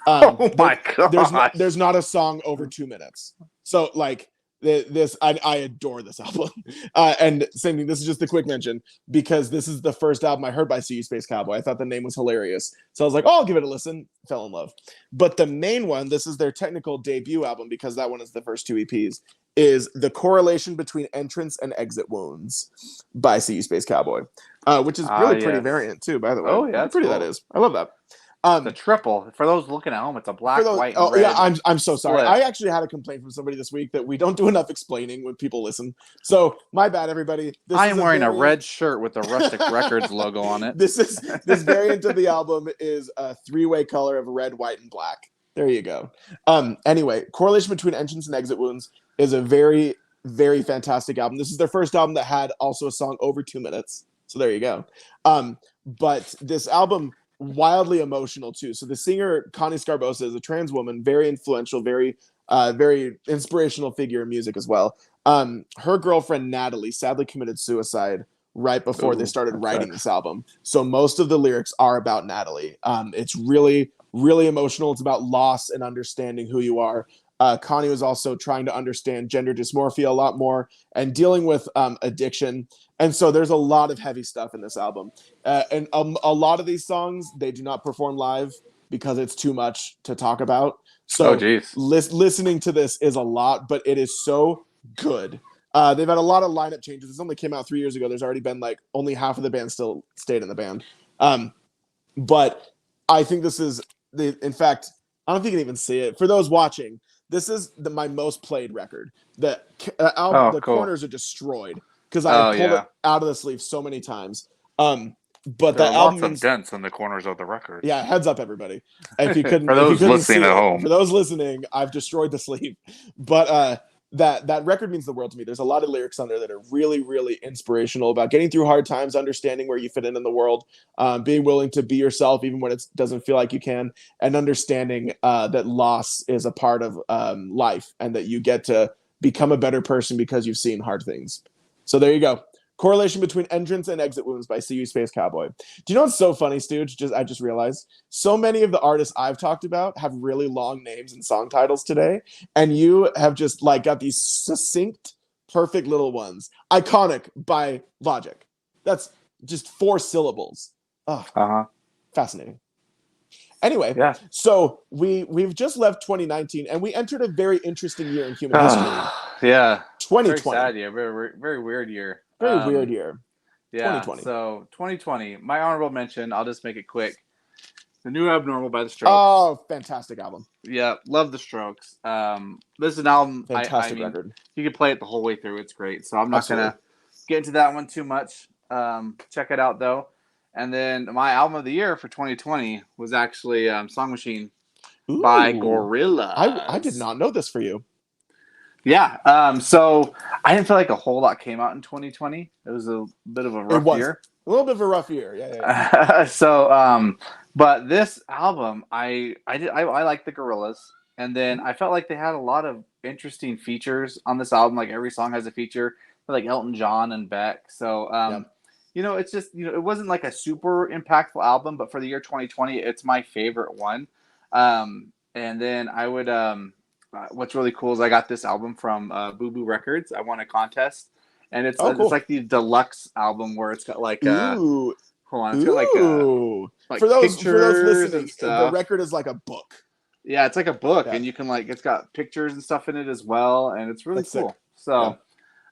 Oh my god! There's not a song over 2 minutes. So like I adore this album. And same thing. This is just a quick mention because this is the first album I heard by CU Space Cowboy. I thought the name was hilarious, so I was like, "Oh, I'll give it a listen." Fell in love. But the main one, this is their technical debut album because that one is the first 2 EPs. Is The Correlation Between Entrance and Exit Wounds by CU Space Cowboy, which is really pretty variant too, by the way. Oh yeah, how pretty cool. That is. I love that. The triple. For those looking at home, it's a black, white, and red. Yeah, I'm so sorry. I actually had a complaint from somebody this week that we don't do enough explaining when people listen. So my bad, everybody. I am wearing a red shirt with the Rustic Records logo on it. This variant of the album is a 3-way color of red, white, and black. There you go. Anyway, Correlation Between Entrance and Exit Wounds is a very, very fantastic album. This is their first album that had also a song over 2 minutes. So there you go. But this album, wildly emotional too. So the singer Connie Scarbosa is a trans woman, very influential, very inspirational figure in music as well. Her girlfriend Natalie sadly committed suicide right before they started writing this album. So most of the lyrics are about Natalie. It's really, really emotional. It's about loss and understanding who you are. Connie was also trying to understand gender dysmorphia a lot more and dealing with addiction. And so there's a lot of heavy stuff in this album. And a lot of these songs, they do not perform live because it's too much to talk about. So listening to this is a lot, but it is so good. They've had a lot of lineup changes. This only came out 3 years ago. There's already been like only half of the band still stayed in the band. But I think this is, in fact, I don't know if you can even see it. For those watching, this is my most played record. The corners are destroyed because I pulled it out of the sleeve so many times. But there are lots of dents in the corners of the record. Yeah, heads up, everybody. If you couldn't, for those listening at home, for those listening, I've destroyed the sleeve. But that record means the world to me. There's a lot of lyrics on there that are really, really inspirational about getting through hard times, understanding where you fit in the world, being willing to be yourself even when it doesn't feel like you can, and understanding that loss is a part of life and that you get to become a better person because you've seen hard things. So there you go. Correlation between entrance and exit wounds by See You Space Cowboy. Do you know what's so funny, Stooge? I just realized so many of the artists I've talked about have really long names and song titles today, and you have just like got these succinct, perfect little ones. Iconic by Logic. That's just 4 syllables. Oh, fascinating. Anyway, Yeah. so we've just left 2019 and we entered a very interesting year in human history. Yeah. 2020. Very sad year. Very weird year. Very weird year. Yeah. 2020. So 2020. My honorable mention. I'll just make it quick. The New Abnormal by The Strokes. Oh, fantastic album. Yeah, love The Strokes. This is an album. Fantastic I mean, record. You can play it the whole way through. It's great. So I'm not gonna get into that one too much. Check it out though. And then my album of the year for 2020 was actually Song Machine by Gorillaz. I did not know this for you. Yeah. So I didn't feel like a whole lot came out in 2020. It was a bit of a rough year. A little bit of a rough year. Yeah. So, but this album, I like the Gorillaz, and then I felt like they had a lot of interesting features on this album. Like every song has a feature, like Elton John and Beck. So, you know, it's just, you know, it wasn't like a super impactful album, but for the year 2020, it's my favorite one. And then I would, what's really cool is I got this album from Boo Boo Records. I won a contest, and it's cool. It's like the deluxe album where it's got like hold on, it's got like for those pictures listening, and stuff. The record is like a book. Yeah, it's like a book, and you can like it's got pictures and stuff in it as well, and it's really cool. Sick. So,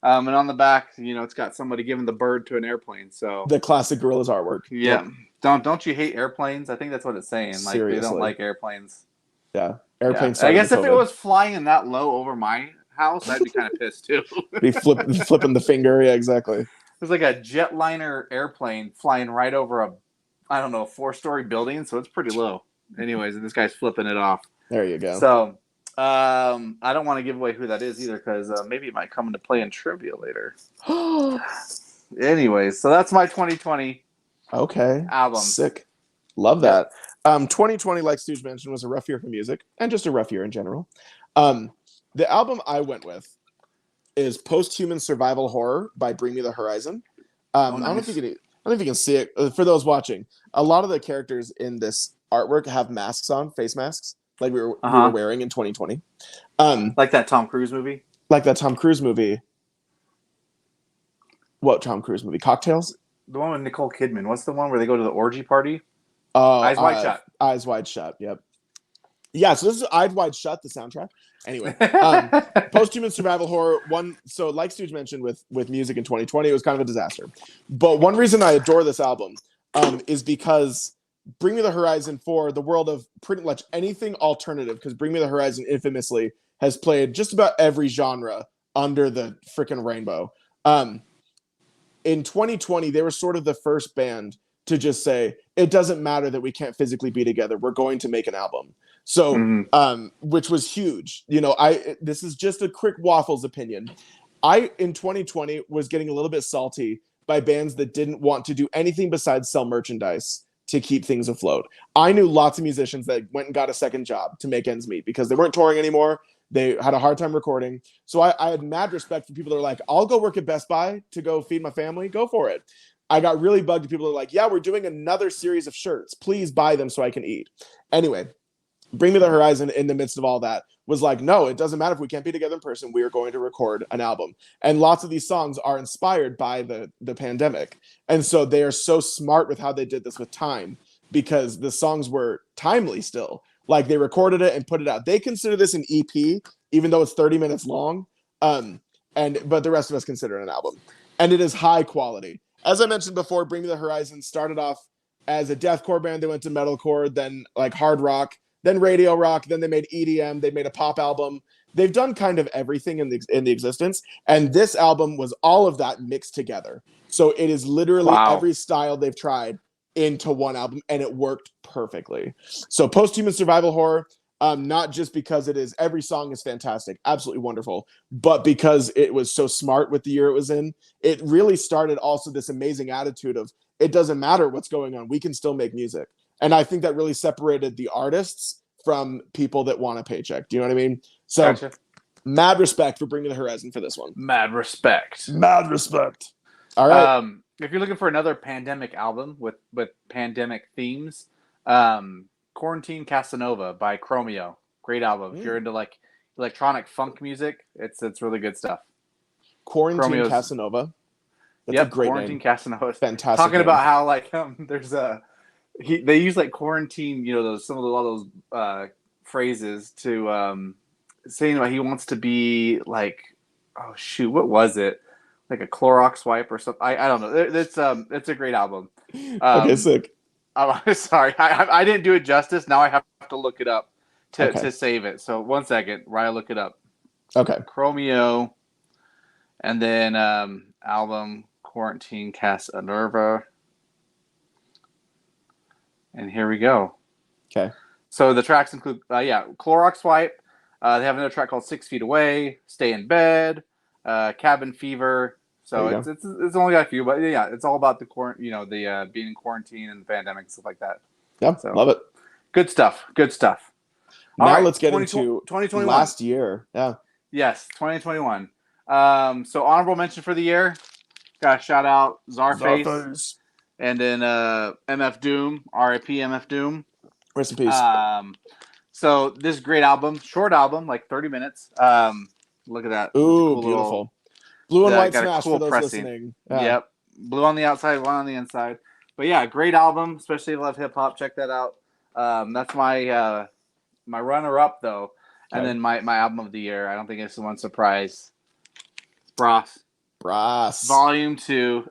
and on the back, you know, it's got somebody giving the bird to an airplane. So the classic Gorillaz artwork. Yeah. Don't you hate airplanes? I think that's what it's saying. Like Seriously. They don't like airplanes. Yeah, airplanes. Yeah. I guess if it was flying that low over my house, I'd be kind of pissed too. Be flipping the finger. Yeah, exactly. There's like a jetliner airplane flying right over a 4-story building, so it's pretty low. Anyways, and this guy's flipping it off. There you go. So, I don't want to give away who that is either because maybe it might come into play in trivia later. Anyways, so that's my 2020 album. Sick. Love that. 2020, like Stooge mentioned, was a rough year for music and just a rough year in general. The album I went with is Post-Human Survival Horror by Bring Me the Horizon. I don't know if you can see it. For those watching, a lot of the characters in this artwork have masks on, face masks, like we were wearing in 2020. Like that Tom Cruise movie? Like that Tom Cruise movie. What Tom Cruise movie? Cocktails? The one with Nicole Kidman. What's the one where they go to the orgy party? Eyes Wide Shut. Eyes Wide Shut, yep. Yeah, so this is Eyes Wide Shut, the soundtrack. Anyway, Post-Human Survival Horror. So like Stooge mentioned with music in 2020, it was kind of a disaster. But one reason I adore this album is because Bring Me the Horizon for the world of pretty much anything alternative, because Bring Me the Horizon infamously has played just about every genre under the freaking rainbow. In 2020, they were sort of the first band to just say, it doesn't matter that we can't physically be together. We're going to make an album. So, which was huge. You know, this is just a quick Waffles opinion. In 2020, was getting a little bit salty by bands that didn't want to do anything besides sell merchandise to keep things afloat. I knew lots of musicians that went and got a second job to make ends meet because they weren't touring anymore. They had a hard time recording. So I had mad respect for people that are like, I'll go work at Best Buy to go feed my family. Go for it. I got really bugged at people that are like, yeah, we're doing another series of shirts. Please buy them so I can eat. Anyway, Bring Me the Horizon in the midst of all that was like, no, it doesn't matter if we can't be together in person. We are going to record an album. And lots of these songs are inspired by the pandemic. And so they are so smart with how they did this with time because the songs were timely still. Like they recorded it and put it out. They consider this an EP, even though it's 30 minutes long. But the rest of us consider it an album. And it is high quality. As I mentioned before, Bring Me the Horizon started off as a deathcore band. They went to metalcore, then like hard rock, then radio rock, then they made EDM, they made a pop album. They've done kind of everything in the existence. And this album was all of that mixed together. So it is literally every style they've tried into one album, and it worked perfectly. So Post-Human Survival Horror, Not just because every song is fantastic, absolutely wonderful, but because it was so smart with the year it was in. It really started also this amazing attitude of it doesn't matter what's going on, we can still make music. And I think that really separated the artists from people that want a paycheck. Do you know what I mean? So Gotcha. mad respect for bringing the horizon for this one. Mad respect. Mad respect. All right. If you're looking for another pandemic album with pandemic themes, Quarantine Casanova by Chromeo. Great album. If you're into like electronic funk music, it's really good stuff. Quarantine Chromeo's, Casanova. That's a great Quarantine name. Casanova. Fantastic. Talking name. about how like there's they use like quarantine, you know, a lot of those phrases to saying about he wants to be like, oh shoot, what was it? Like a Clorox wipe or something. I don't know. It's a great album. Okay, sick. I'm sorry, I didn't do it justice. Now I have to look it up to save it. So 1 second, while I look it up. Okay. Chromeo, and then album Quarantine Casanova. And here we go. Okay. So the tracks include, Clorox Wipe. They have another track called 6 Feet Away, Stay in Bed, Cabin Fever. So it's only got a few, but yeah, it's all about the being in quarantine and the pandemic and stuff like that. Yeah, so, love it. Good stuff. Good stuff. Now let's get into 2021. Last year. Yeah. Yes, 2021. So honorable mention for the year. Got to shout out Czarface. And then MF Doom, RIP MF Doom. Rest in peace. So this great album, short album, like 30 minutes. Look at that. Ooh, cool beautiful. Blue and white smash cool for those pressing. listening. Yeah. Yep. Blue on the outside, one on the inside. But yeah, great album, especially if you love hip hop. Check that out. That's my my runner up though. Okay. And then my album of the year. I don't think it's one surprise. Brass. Volume 2.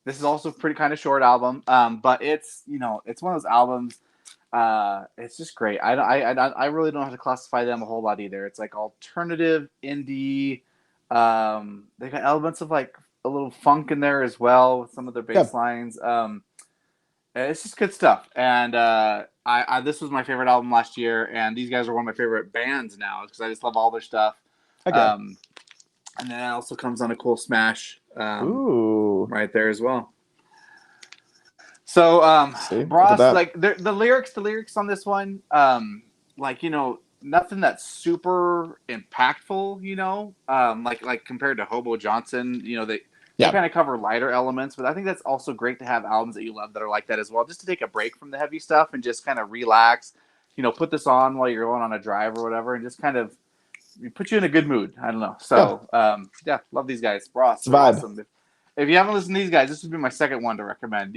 This is also a pretty kind of short album. But it's it's one of those albums. It's just great. I really don't have to classify them a whole lot either. It's like alternative indie. They got elements of like a little funk in there as well with some of their bass lines. It's just good stuff. And this was my favorite album last year, and these guys are one of my favorite bands now because I just love all their stuff. Okay. And then it also comes on a cool smash right there as well. So Ross, like the lyrics on this one, nothing that's super impactful, like compared to Hobo Johnson, they kind of cover lighter elements, but I think that's also great to have albums that you love that are like that as well, just to take a break from the heavy stuff and just kind of relax, put this on while you're going on a drive or whatever, and just kind of put you in a good mood. I don't know. So, love these guys. Ross, awesome. If you haven't listened to these guys, this would be my second one to recommend.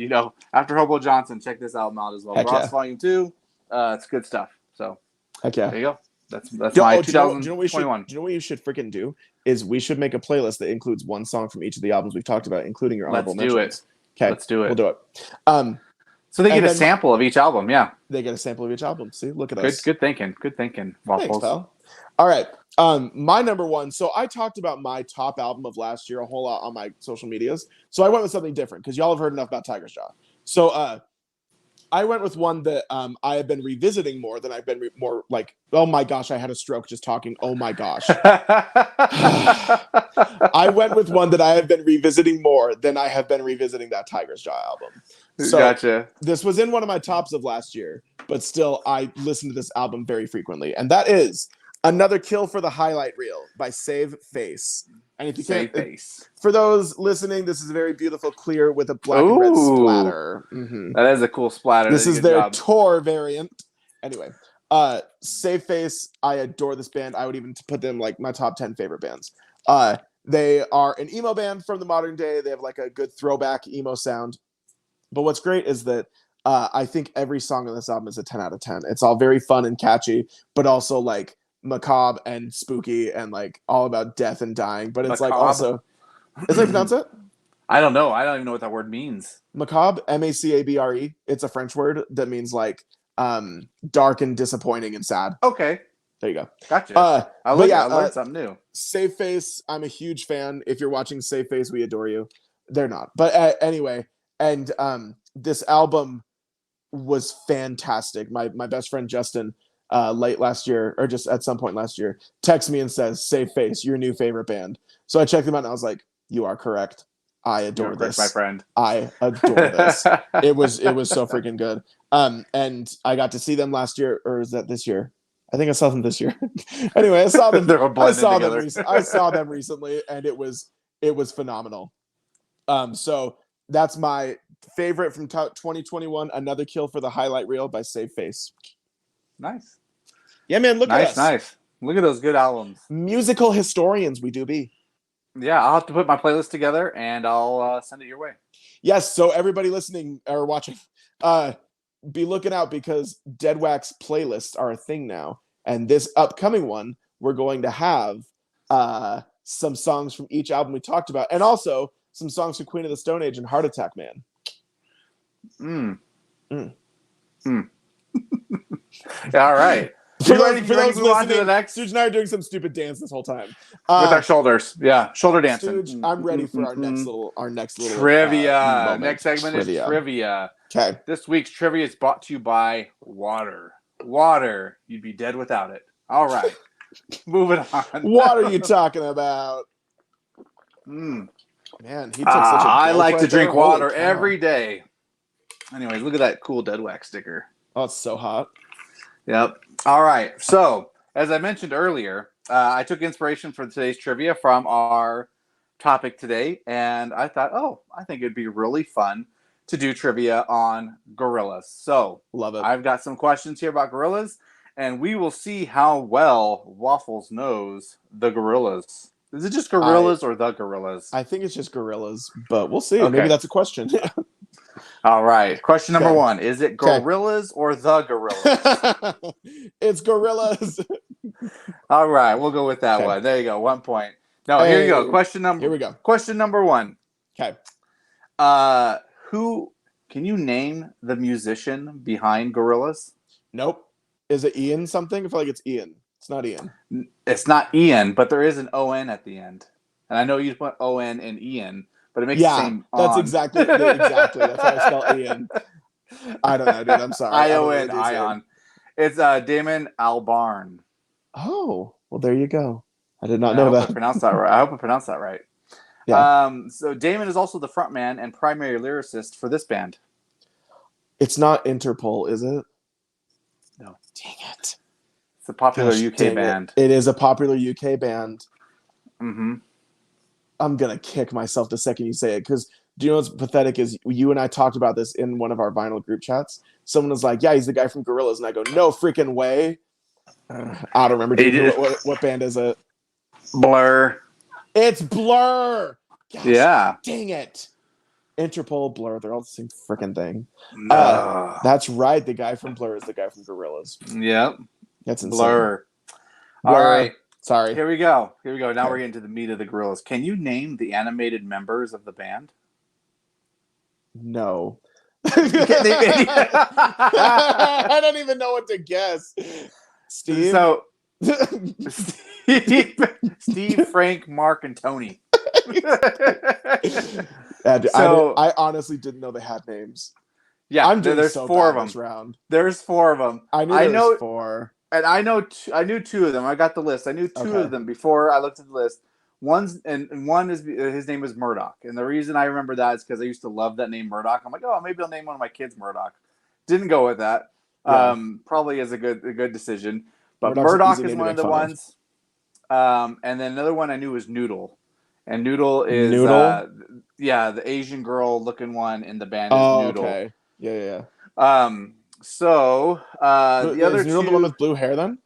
After Hobo Johnson, check this album out as well. Ross Volume 2, it's good stuff. So, there you go. That's my 2021. Do you know what you should freaking do? Is we should make a playlist that includes one song from each of the albums we've talked about, including your honorable mentions. Let's do it. Okay, let's do it. We'll do it. So they get a sample of each album, yeah. They get a sample of each album. See, look at us. Good thinking. Waffles. Thanks, pal. All right. My number one. So I talked about my top album of last year a whole lot on my social medias. So I went with something different because y'all have heard enough about Tiger's Jaw. So I went with one that I have been revisiting more than I've been more like, oh my gosh, I had a stroke just talking. Oh my gosh. I went with one that I have been revisiting more than I have been revisiting that Tiger's Jaw album. So gotcha. This was in one of my tops of last year, but still I listen to this album very frequently. And that is Another Kill for the Highlight Reel by Save Face. And if you can't, for those listening, this is a very beautiful clear with a black and red splatter. Mm-hmm. That is a cool splatter. This is their tour variant. Anyway, Save Face, I adore this band. I would even put them like my top 10 favorite bands. They are an emo band from the modern day. They have like a good throwback emo sound. But what's great is that I think every song on this album is a 10 out of 10. It's all very fun and catchy, but also like macabre and spooky and like all about death and dying, but it's macabre. Like also is that pronounce it? I don't know. I don't even know what that word means. Macabre, M-A-C-A-B-R-E. It's a French word that means like dark and disappointing and sad. Okay. There you go. Gotcha. I learned something new. Save Face, I'm a huge fan. If you're watching Save Face, we adore you. They're not. But anyway, and this album was fantastic. My best friend Justin late last year, or just at some point last year, texts me and says, "Save Face, your new favorite band." So I checked them out and I was like, "You are correct. I adore Correct, this, my friend. I adore this." It was so freaking good. And I got to see them last year, or is that this year? I think I saw them this year. Anyway, I saw them. They're all blended together. I saw them recently, and it was phenomenal. So that's my favorite from 2021. Another kill for the highlight reel by Save Face. Nice. Yeah, man. Look at us. Nice. Look at those good albums. Musical historians, we do be. Yeah, I'll have to put my playlist together and I'll send it your way. Yes. So everybody listening or watching, be looking out because Deadwax playlists are a thing now. And this upcoming one, we're going to have some songs from each album we talked about, and also some songs from Queen of the Stone Age and Heart Attack Man. All right. For ready those to move on to the listening, next? Stooge and I are doing some stupid dance this whole time. With our shoulders. Yeah, shoulder dancing. Stooge, I'm ready for our next little trivia. moment. Next segment is trivia. Okay. This week's trivia is brought to you by water. Water. You'd be dead without it. All right. Moving on. What are you talking about? Man, he took such a I like right to drink there. water every day. Anyways, look at that cool Deadwax sticker. Oh, it's so hot. Yep. All right. So, as I mentioned earlier, I took inspiration for today's trivia from our topic today, and I thought, I think it'd be really fun to do trivia on gorillas. So, love it. I've got some questions here about gorillas, and we will see how well Waffles knows the gorillas. Is it just gorillas or the gorillas? I think it's just gorillas, but we'll see. Okay. Maybe that's a question. All right. Question number one. Is it gorillas or the gorillas? It's gorillas. All right. We'll go with that one. There you go. 1 point. No, here you go. Here we go. Question number one. Okay. Who can you name the musician behind Gorillaz? Nope. Is it Ian something? I feel like it's Ian. It's not Ian. It's not Ian, but there is an O-N at the end. And I know you put O-N and Ian, but it makes the same that's on. exactly. That's how I spell Ian. I don't know, dude. I'm sorry. I-O-N, Ion. It's Damon Albarn. Oh, well, there you go. I did not know that. I hope I pronounced that right. Yeah. So Damon is also the frontman and primary lyricist for this band. It's not Interpol, is it? No. Dang it. It's a popular UK band. It is a popular UK band. Mm-hmm. I'm going to kick myself the second you say it, because do you know what's pathetic is you and I talked about this in one of our vinyl group chats. Someone was like, yeah, he's the guy from Gorillaz. And I go, no freaking way. I don't remember. What band is it? Blur. It's Blur. Gosh, yeah. Dang it. Interpol, Blur, they're all the same freaking thing. No. That's right. The guy from Blur is the guy from Gorillaz. Yep. That's insane. Blur. All right. Sorry. Here we go. Now we're getting to the meat of the Gorillaz. Can you name the animated members of the band? No. I don't even know what to guess. Steve? So, Steve, Frank, Mark, and Tony. I honestly didn't know they had names. Yeah, there's so 4 of them. Round. There's 4 of them. I knew there was 4. And I knew 2 of them. I got the list. I knew 2 of them before I looked at the list. One is his name is Murdoch, and the reason I remember that is because I used to love that name Murdoch. I'm like, maybe I'll name one of my kids Murdoch. Didn't go with that. Yeah. Probably is a good decision. But Murdoch is one of the ones. And then another one I knew was Noodle, and Noodle is the Asian girl looking one in the band is Noodle. Okay. Yeah. So the other is Noodle 2, the one with blue hair then?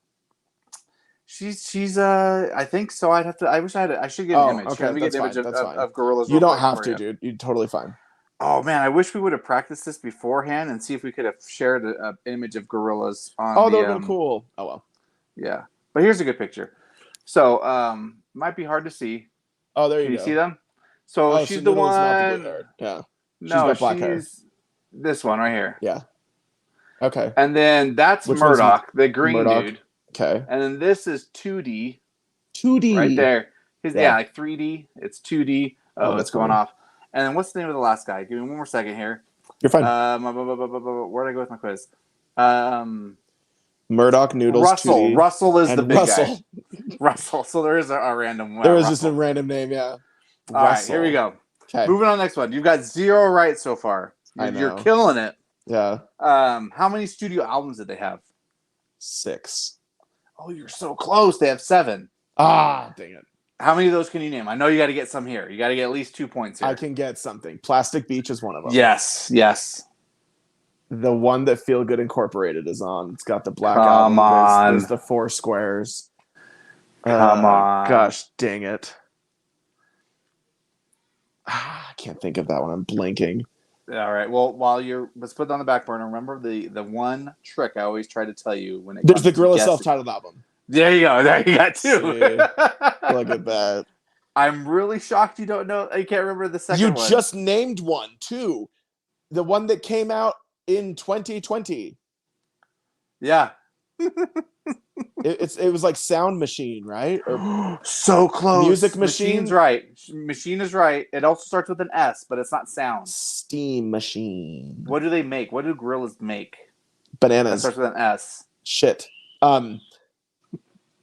She's I think so. I wish I had I should get an image. Okay, Let me get an image of Gorillaz. You don't have to, dude. You're totally fine. Oh man, I wish we would have practiced this beforehand and see if we could have shared an image of Gorillaz on. That would have been cool. Oh well. Yeah, but here's a good picture. So might be hard to see. Oh, there you go. Can you see them? So she's the one. Yeah. No, she's this one right here. Yeah. Okay. And then that's Murdoch, the green dude. Okay. And then this is 2D. 2D. Right there. Like 3D. It's 2D. Oh, it's going off. And then what's the name of the last guy? Give me one more second here. You're fine. Where'd I go with my quiz? Murdoch, Noodles, Russell. Tootie, Russell is and the big Russell. guy. Russell. So there is a random one. There was Russell. just a random name, yeah. All right, here we go. Okay. Moving on to the next one. You've got 0 right so far. I know. You're killing it. Yeah. How many studio albums did they have? 6. Oh, you're so close. They have 7. Ah, dang it. How many of those can you name? I know you got to get some here. You got to get at least 2 points here. I can get something. Plastic Beach is one of them. Yes. The one that Feel Good Incorporated is on. It's got the black Come album. on. There's the 4 squares. Come on. Gosh, dang it. I can't think of that one. I'm blanking. All right. Well, let's put it on the back burner. Remember the one trick I always try to tell you when it There's comes the to Gorilla guessing. self-titled album. There you go. There you got 2. Look at that. I'm really shocked you don't know. You can't remember the second one. You just named one, too. The one that came out in 2020. Yeah. It was like Sound Machine, right? Or so close. Music Machine? Machine's right. Machine is right. It also starts with an S, but it's not sound. Steam Machine. What do they make? What do gorillas make? Bananas. That starts with an S. Shit. Can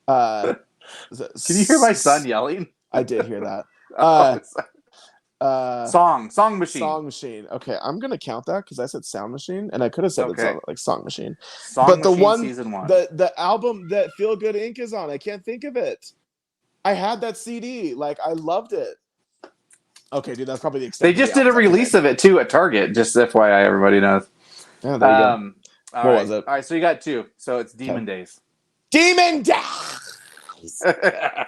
you hear my son yelling? I did hear that. Song Machine. Song Machine. Okay, I'm gonna count that because I said Sound Machine, and I could have said it's like Song Machine. But the one, season 1. the album that Feel Good Inc. is on, I can't think of it. I had that CD. Like, I loved it. Okay, dude, that's probably the extent. They just did a release of it too at Target. Just FYI, everybody knows. Yeah, there you go. What was it? All right, so you got 2. So it's Demon Days. Demon Days.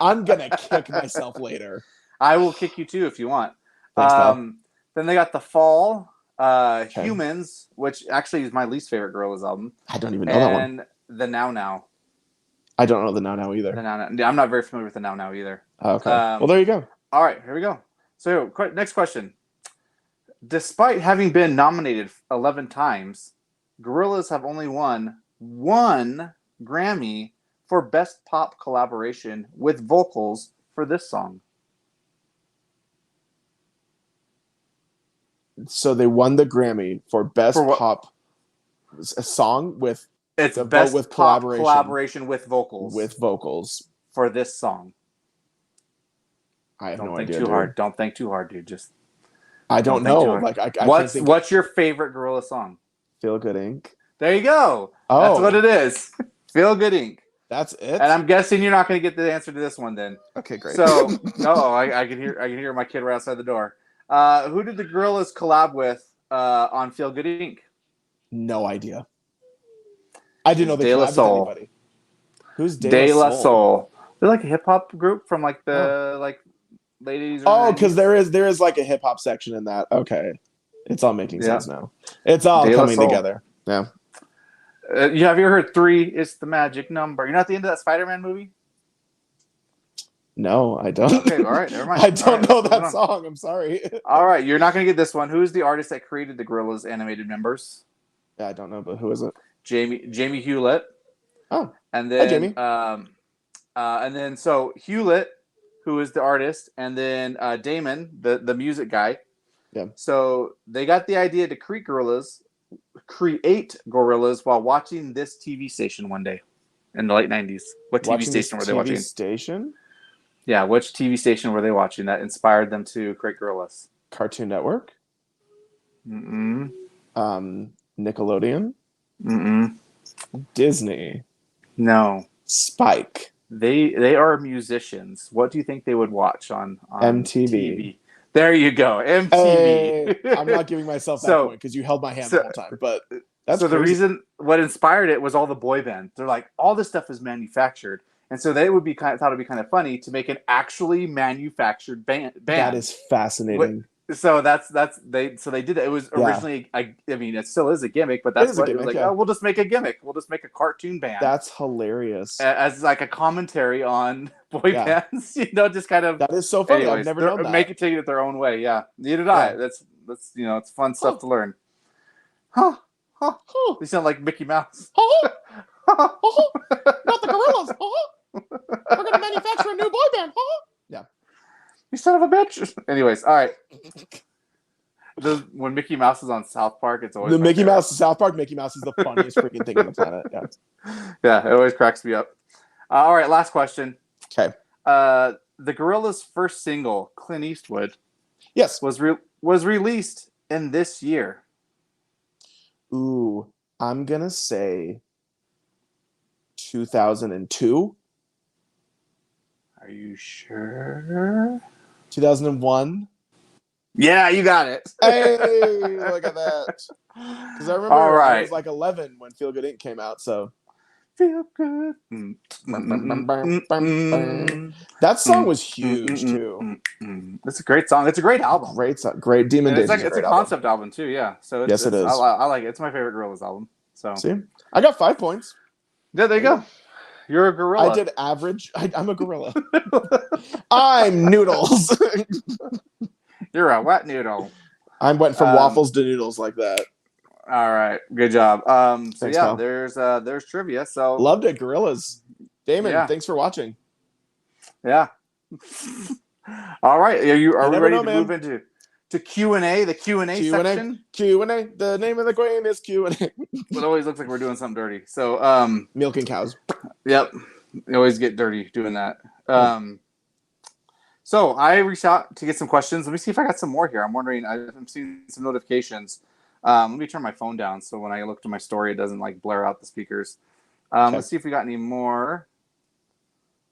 I'm gonna kick myself later. I will kick you too if you want. Thanks, then they got The Fall, Humans, which actually is my least favorite Gorillaz album. I don't even know that one. And The Now Now. I don't know the Now Now either. The Now Now. I'm not very familiar with The Now Now either. Okay. Well, there you go. All right, here we go. So, next question. Despite having been nominated 11 times, Gorillaz have only won 1 Grammy for Best Pop Collaboration with vocals for this song. So they won the Grammy for Best Pop song with Best with Pop collaboration with vocals. With vocals for this song. I have no idea. Don't think too hard. Don't think too hard, dude. Just I don't know. Like what's your favorite Gorilla song? Feel Good Inc. There you go. Oh. That's what it is. Feel Good Inc. That's it. And I'm guessing you're not going to get the answer to this one then. Okay, great. So, I can hear my kid right outside the door. Who did the Gorillaz collab with on Feel Good Inc.? No idea. I didn't know they collabed with anybody. Who's De La Soul? They're like a hip hop group from like the late 80s. Oh, because there is like a hip hop section in that. Okay, it's all making sense now. It's all coming together. Yeah. Have you ever heard 3 is the magic number? You're not the end of that Spider-Man movie? No, I don't. Okay, all right, never mind. I don't know that song. I'm sorry. All right, you're not going to get this one. Who is the artist that created the Gorillaz animated members? Yeah, I don't know, but who is it? Jamie Hewlett. Oh, and then Jamie. And then so Hewlett, who is the artist, and then Damon, the music guy. Yeah. So they got the idea to create Gorillaz while watching this TV station one day in the late 90s. What TV station were they watching? Station? Yeah, which TV station were they watching that inspired them to create Gorillaz? Cartoon Network? Mm-mm. Nickelodeon? Mm-mm. Disney? No. Spike? They are musicians. What do you think they would watch on MTV? TV? There you go, MTV. Hey, I'm not giving myself that point because you held my hand the whole time. But that's so crazy. The reason what inspired it was all the boy bands. They're like, all this stuff is manufactured. And so they would be thought it'd be kind of funny to make an actually manufactured band. That is fascinating. So they did it. It was originally I mean it still is a gimmick, but that's what it was like. Oh, we'll just make a gimmick. We'll just make a cartoon band. That's hilarious. As like a commentary on boy bands, just kind of. That is so funny. Anyways, I've never known that. Make it take it their own way. Yeah, neither did I. That's it's fun stuff to learn. Huh? They sound like Mickey Mouse. Not the Gorillaz. We're gonna manufacture a new boy band. Yeah. You son of a bitch. Anyways, all right. When Mickey Mouse is on South Park, it's always The my Mickey favorite. Mouse, South Park Mickey Mouse is the funniest freaking thing on the planet. Yeah. Yeah, it always cracks me up. All right, last question. Okay. The Gorillaz' first single, Clint Eastwood, Yes. was released in this year. Ooh, I'm gonna say 2002. Are you sure? 2001. Yeah, you got it. Hey, look at that. Because I remember All right. I was like 11 when Feel Good Inc. came out, so. Feel good. That song was huge, too. It's a great song. It's a great album. Great song. Great. Demon And Days is a it's a great album. concept album too, yeah. So Yes, it is. I like it. It's my favorite Gorillaz album. So See? I got 5 points. yeah, there you go. You're a gorilla. I did average. I'm a gorilla. I'm Noodles. You're a wet noodle. I went from waffles to noodles like that. All right, good job. So Thanks, yeah, pal. there's trivia. So Loved it, gorillas. Damon, Yeah. thanks for watching. yeah. All right, are we ready know, to move into Q&A? The Q&A section. Q&A. The name of the game is Q&A. It always looks like we're doing something dirty. So Milking cows. yep, you always get dirty doing that. So I reached out to get some questions. Let me see if I got some more here. I'm wondering. I'm seeing some notifications. Let me turn my phone down so when I look to my story, it doesn't like blare out the speakers. Let's see if we got any more.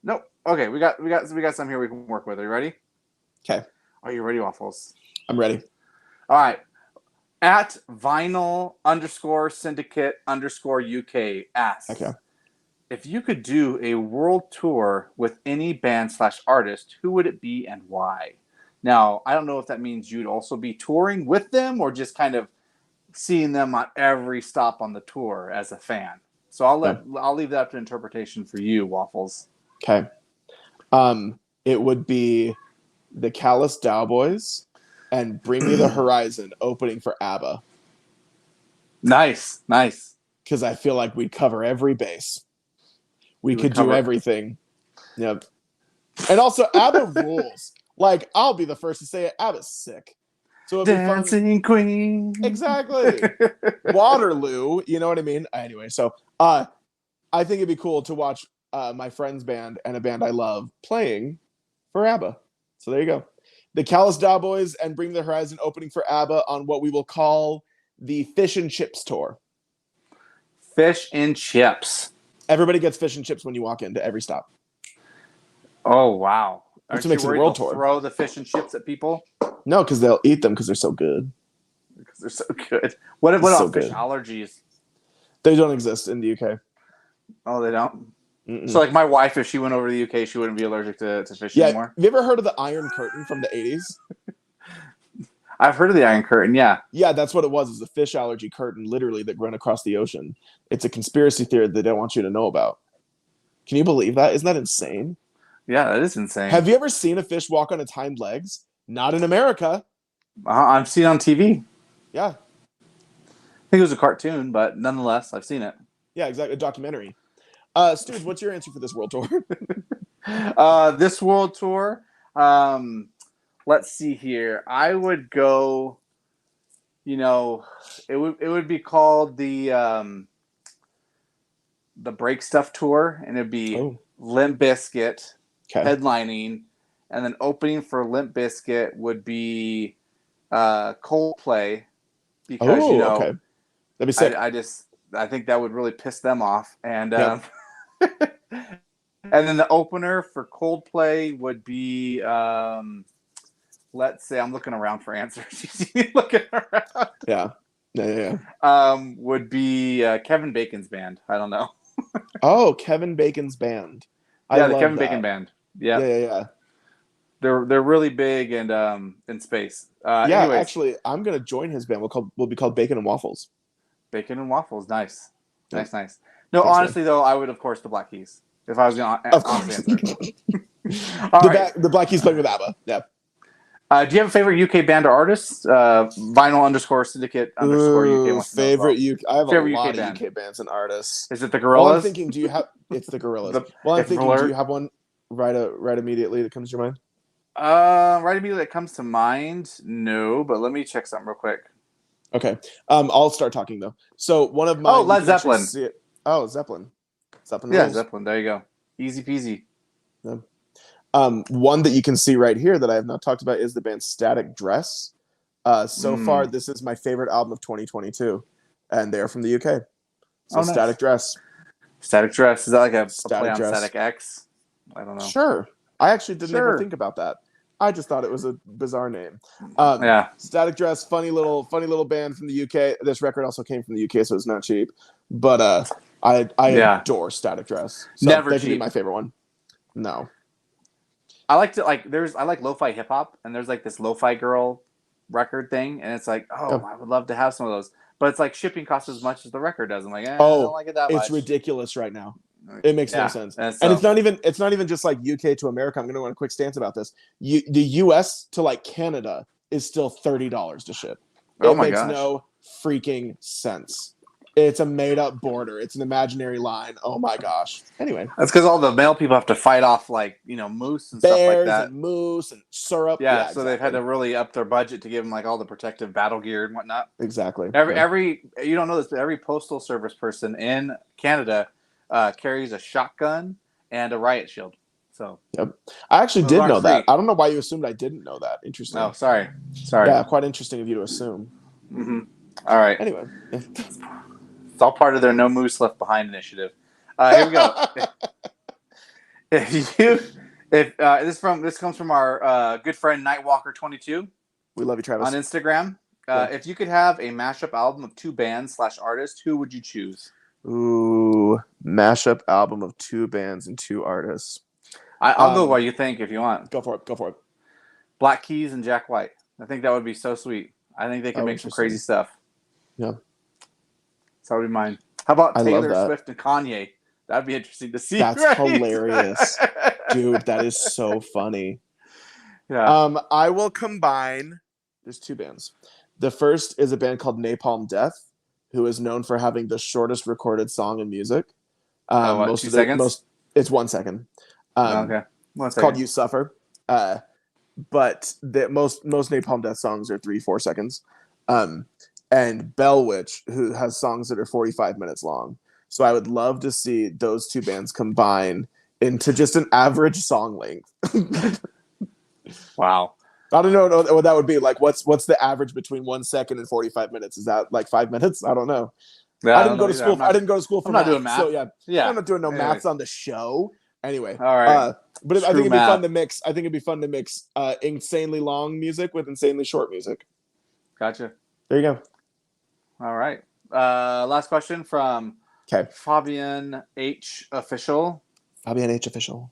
Nope. Okay, we got some here we can work with. Are you ready? Okay. Are you ready, Waffles? I'm ready. All right. At vinyl_syndicate_UK asks, Okay. if you could do a world tour with any band/artist, who would it be and why? Now, I don't know if that means you'd also be touring with them or just kind of seeing them on every stop on the tour as a fan. So I'll leave that up to interpretation for you, Waffles. Okay. It would be the Callous Cowboys and Bring Me the Horizon opening for ABBA. Nice. Because I feel like we'd cover every base. We could do everything. Yep. And also, ABBA rules. Like, I'll be the first to say it. ABBA's sick. So it'd be fun. Dancing Queen. Exactly. Waterloo. You know what I mean? Anyway, so I think it'd be cool to watch my friend's band and a band I love playing for ABBA. So there you go. The Callous Cowboys and Bring the Horizon opening for ABBA on what we will call the Fish and Chips tour. Fish and chips. Everybody gets fish and chips when you walk into every stop. Oh, wow. That's Aren't what makes you it a worried world they'll tour. throw the fish and chips at people? No, because they'll eat them because they're so good. Because they're so good. What about so fish good. allergies? They don't exist in the UK. Oh, they don't? Mm-mm. So, like, my wife, if she went over to the UK, she wouldn't be allergic to fish anymore? Have you ever heard of the Iron Curtain from the 80s? I've heard of the Iron Curtain, yeah. Yeah, that's what it was. It's a fish allergy curtain, literally, that ran across the ocean. It's a conspiracy theory they don't want you to know about. Can you believe that? Isn't that insane? Yeah, that is insane. Have you ever seen a fish walk on its hind legs? Not in America. I've seen it on TV. Yeah. I think it was a cartoon, but nonetheless, I've seen it. Yeah, exactly. A documentary. Stooge, what's your answer for this world tour? This world tour, let's see here. I would go, it would be called the Break Stuff tour, and it'd be Limp Bizkit headlining, and then opening for Limp Bizkit would be Coldplay, because okay. That'd be sick. I think that would really piss them off, and and then the opener for Coldplay would be let's say, I'm looking around for answers. You see me looking around. Yeah. Would be Kevin Bacon's band. I don't know. Oh, Kevin Bacon's band. Yeah, the Kevin Bacon band. Yeah. Yeah. They're really big and in space. Anyways. Actually, I'm gonna join his band. We'll be called Bacon and Waffles. Bacon and Waffles, nice. No, honestly though, I would of course the Black Keys if I was gonna honestly answer. The Black Keys playing with ABBA. Yeah. Do you have a favorite UK band or artist? Vinyl_syndicate_UK. Favorite UK. I have favorite a lot UK of UK bands and artists. Is it the Gorillaz? Well, I'm thinking, it's the Gorillaz. Do you have one right immediately that comes to your mind? Right immediately that comes to mind, no, but let me check something real quick. Okay. I'll start talking though. So one of Oh, mine, you Led can actually Zeppelin. see it. Oh, Zeppelin. Zeppelin Yeah, rules. Zeppelin. There you go. Easy peasy. Yeah. One that you can see right here that I have not talked about is the band Static Dress. So far, Mm. this is my favorite album of 2022, and they're from the UK. So Oh, Static nice. Dress. Static Dress. Is that like a play Static on Dress. Static X? I don't know. Sure. I actually didn't ever Sure. think about that. I just thought it was a bizarre name. Yeah. Static Dress, funny little band from the UK. This record also came from the UK, so it's not cheap. But I Yeah. adore Static Dress. So Never they could be cheap. my favorite one. No. I like to I like lo-fi hip hop, and there's like this lo-fi girl record thing, and it's like, oh, Yeah. I would love to have some of those, but it's like shipping costs as much as the record does. I'm like, I don't Oh, like it that it's much. ridiculous right now. It makes no Yeah, sense. and And so it's not even just like UK to America. I'm going to run a quick stance about this. The US to like Canada is still $30 to ship. oh It my makes gosh, no freaking sense. It's a made up border. It's an imaginary line. Oh my gosh. Anyway, that's because all the male people have to fight off like moose and stuff like bears that. and moose and syrup. Yeah, Yeah, so they've had exactly. to really up their budget to give them like all the protective battle gear and whatnot. Exactly. Every Yeah. every you don't know this, but every postal service person in Canada carries a shotgun and a riot shield. So Yep. I actually those did aren't know that. free. I don't know why you assumed I didn't know that. Oh, Interesting. sorry. Yeah, quite interesting of you to assume. Mm-hmm. All right. Anyway. It's all part of their No Moose Left Behind initiative. Here we go. This comes from our good friend Nightwalker22 We love you, on Travis. Instagram. Yeah. If you could have a mashup album of two bands / artists, who would you choose? Ooh, mashup album of two bands and two artists. I'll go while you think if you want. Go for it. Go for it. Black Keys and Jack White. I think that would be so sweet. I think they can Oh, make some crazy interesting. stuff. Yeah, So that would be mine. How about I love Taylor that. Swift and Kanye? That'd be interesting to see. That's Right? hilarious, dude. That is so funny. Yeah. I will combine. There's two bands. The first is a band called Napalm Death, who is known for having the shortest recorded song in music. What, Most 2 of their seconds? most it's 1 second. Okay. It's called "You Suffer," but the most Napalm Death songs are 3-4 seconds. And Bell Witch, who has songs that are 45 minutes long. So I would love to see those two bands combine into just an average song length. Wow. I don't know what that would be. Like, what's the average between 1 second and 45 minutes? Is that like 5 minutes? I don't know. Yeah, I I don't didn't go know to either. school. I didn't go to school for I'm not math. doing math. So yeah, Yeah. I'm not doing no Anyways. maths on the show. Anyway, All right. but I think Screw it'd be fun math. to mix. I think it'd be fun to mix insanely long music with insanely short music. Gotcha. There you go. All right. Last question from Okay. Fabian H. Official. Fabian H. Official.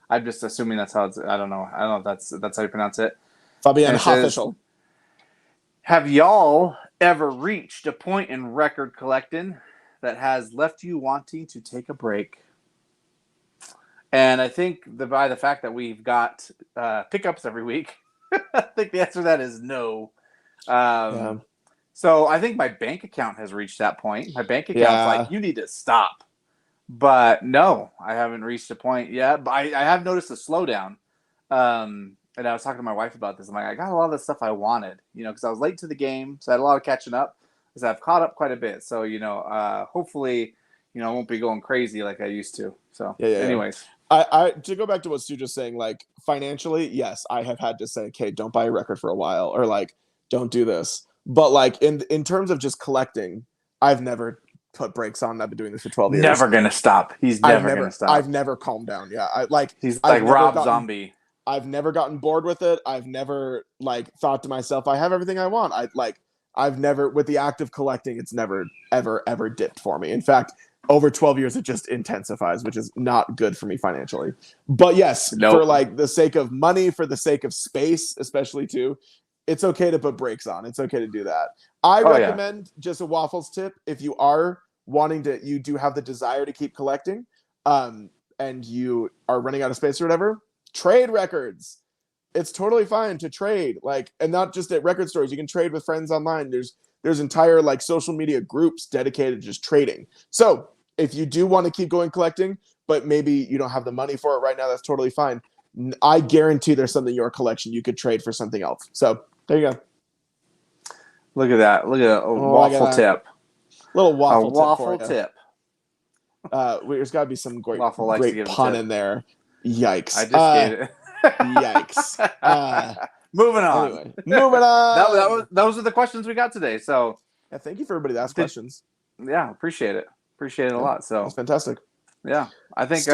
I'm just assuming that's how it's. I don't know. I don't know if that's how you pronounce it. Fabian It says, Official. have y'all ever reached a point in record collecting that has left you wanting to take a break? And I think by the fact that we've got pickups every week, I think the answer to that is no. Yeah. So I think my bank account has reached that point. My bank account's Yeah. like, you need to stop. But no, I haven't reached a point yet. But I have noticed a slowdown. And I was talking to my wife about this. I'm like, I got a lot of the stuff I wanted, because I was late to the game. So I had a lot of catching up. Because I've caught up quite a bit. So, hopefully, I won't be going crazy like I used to. So, anyways. I to go back to what Stu just saying, like financially, yes, I have had to say, okay, don't buy a record for a while, or like, don't do this. But like in terms of just collecting, I've never put brakes on. I've been doing this for 12 years. Never gonna stop. He's never gonna stop. I've never calmed down. Yeah, he's like Rob Zombie. I've never gotten bored with it. I've never like thought to myself, I have everything I want. I've never, with the act of collecting, it's never ever dipped for me. In fact, over 12 years, it just intensifies, which is not good for me financially. But yes, for like the sake of money, for the sake of space, especially too, it's okay to put brakes on. It's okay to do that. I recommend just a Waffles tip. If you are you do have the desire to keep collecting, and you are running out of space or whatever, trade records. It's totally fine to trade, and not just at record stores. You can trade with friends online. There's entire social media groups dedicated to just trading. So if you do want to keep going collecting, but maybe you don't have the money for it right now, that's totally fine. I guarantee there's something in your collection you could trade for something else. So there you go. Look at that. Look at that. Waffle tip. Little waffle A tip. waffle For tip. There's got to be some great Waffle pun in there. Yikes. I just gave it. Yikes. Moving on. Anyway, moving on. Those are the questions we got today. So yeah, thank you for everybody that asked questions. Yeah, appreciate it. Appreciate it a lot. So that's fantastic. Yeah, I think. Stooge,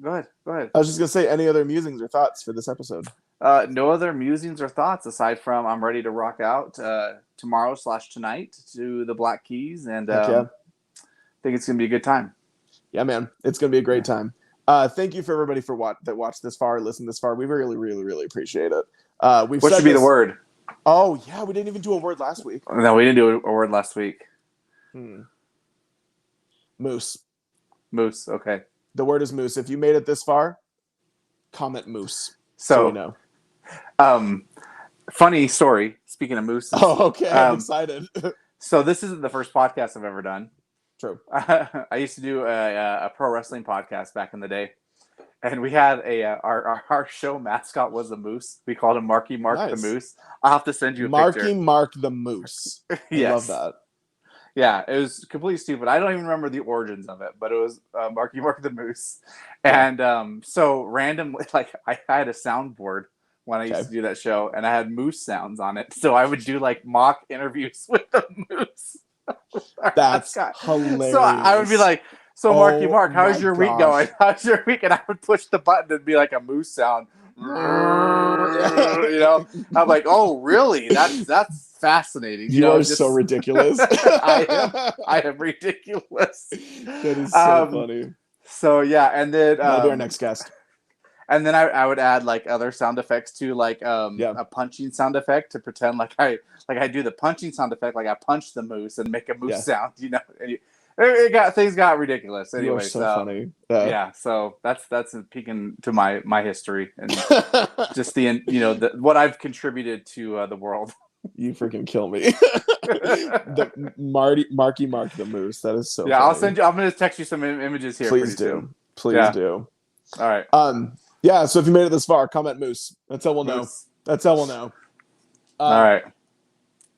go ahead. I was just gonna say, any other musings or thoughts for this episode? No other musings or thoughts aside from I'm ready to rock out tomorrow/tonight to the Black Keys, and I think it's gonna be a good time. Yeah, man, it's gonna be a great time. Thank you for everybody that watched this far, listened this far. We really, really, really appreciate it. What should be the word? Oh yeah, we didn't even do a word last week. No, we didn't do a word last week. Moose. Moose. Okay. The word is moose. If you made it this far, comment moose. So we know. Funny story. Speaking of moose. Oh, okay. I'm excited. So this isn't the first podcast I've ever done. True. I used to do a pro wrestling podcast back in the day, and we had our show mascot was a moose. We called him Marky Mark the Moose. I'll have to send you a picture. Marky Mark the Moose. Yes. I love that. Yeah, it was completely stupid. I don't even remember the origins of it, but it was Marky Mark the Moose. And so randomly, like I had a soundboard when I used to do that show, and I had moose sounds on it. So I would do like mock interviews with the moose. That's hilarious. So I would be like, "So Marky Mark, how's your week going? How's your week?" And I would push the button and be like a moose sound. You know, I'm like, "Oh, really? That's fascinating." You are so ridiculous. I am ridiculous. That is so funny. So yeah, and then that'll be our next guest. And then I would add like other sound effects too, like a punching sound effect to pretend like I do the punching sound effect, like I punch the moose and make a moose sound, you know. And things got ridiculous. Anyway, you are so funny. Yeah, so that's peeking to my history and just what I've contributed to the world. You freaking kill me. The Marky Mark the Moose. That is so funny. I'll send you. I'm gonna text you some images here. Please do. All right. Yeah, so if you made it this far, comment moose. That's how we'll know. All right.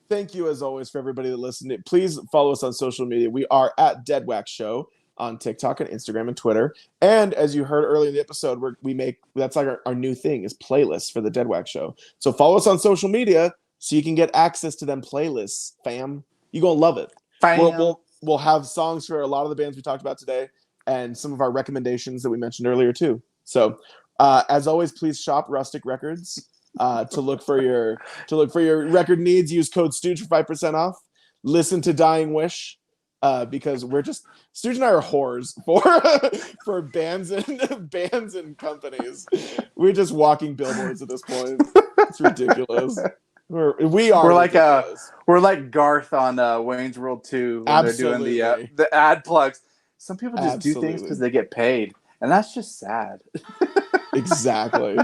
Thank you, as always, for everybody that listened. Please follow us on social media. We are at Deadwax Show on TikTok and Instagram and Twitter. And as you heard earlier in the episode, that's like our new thing is playlists for the Deadwax Show. So follow us on social media so you can get access to them playlists, fam. You're going to love it. We'll have songs for a lot of the bands we talked about today and some of our recommendations that we mentioned earlier, too. So as always, please shop Rustic Records to look for your record needs. Use code Stooge for 5% off. Listen to Dying Wish because Stooge and I are whores for bands and companies. We're just walking billboards at this point. It's ridiculous. We're like Garth on Wayne's World 2 when Absolutely. They're doing the ad plugs. Some people just do things because they get paid, and that's just sad. Exactly.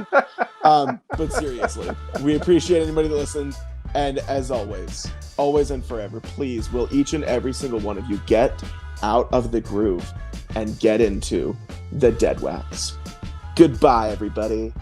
But seriously, we appreciate anybody that listens. And as always and forever, please, will each and every single one of you get out of the groove and get into the Deadwax. Goodbye, everybody.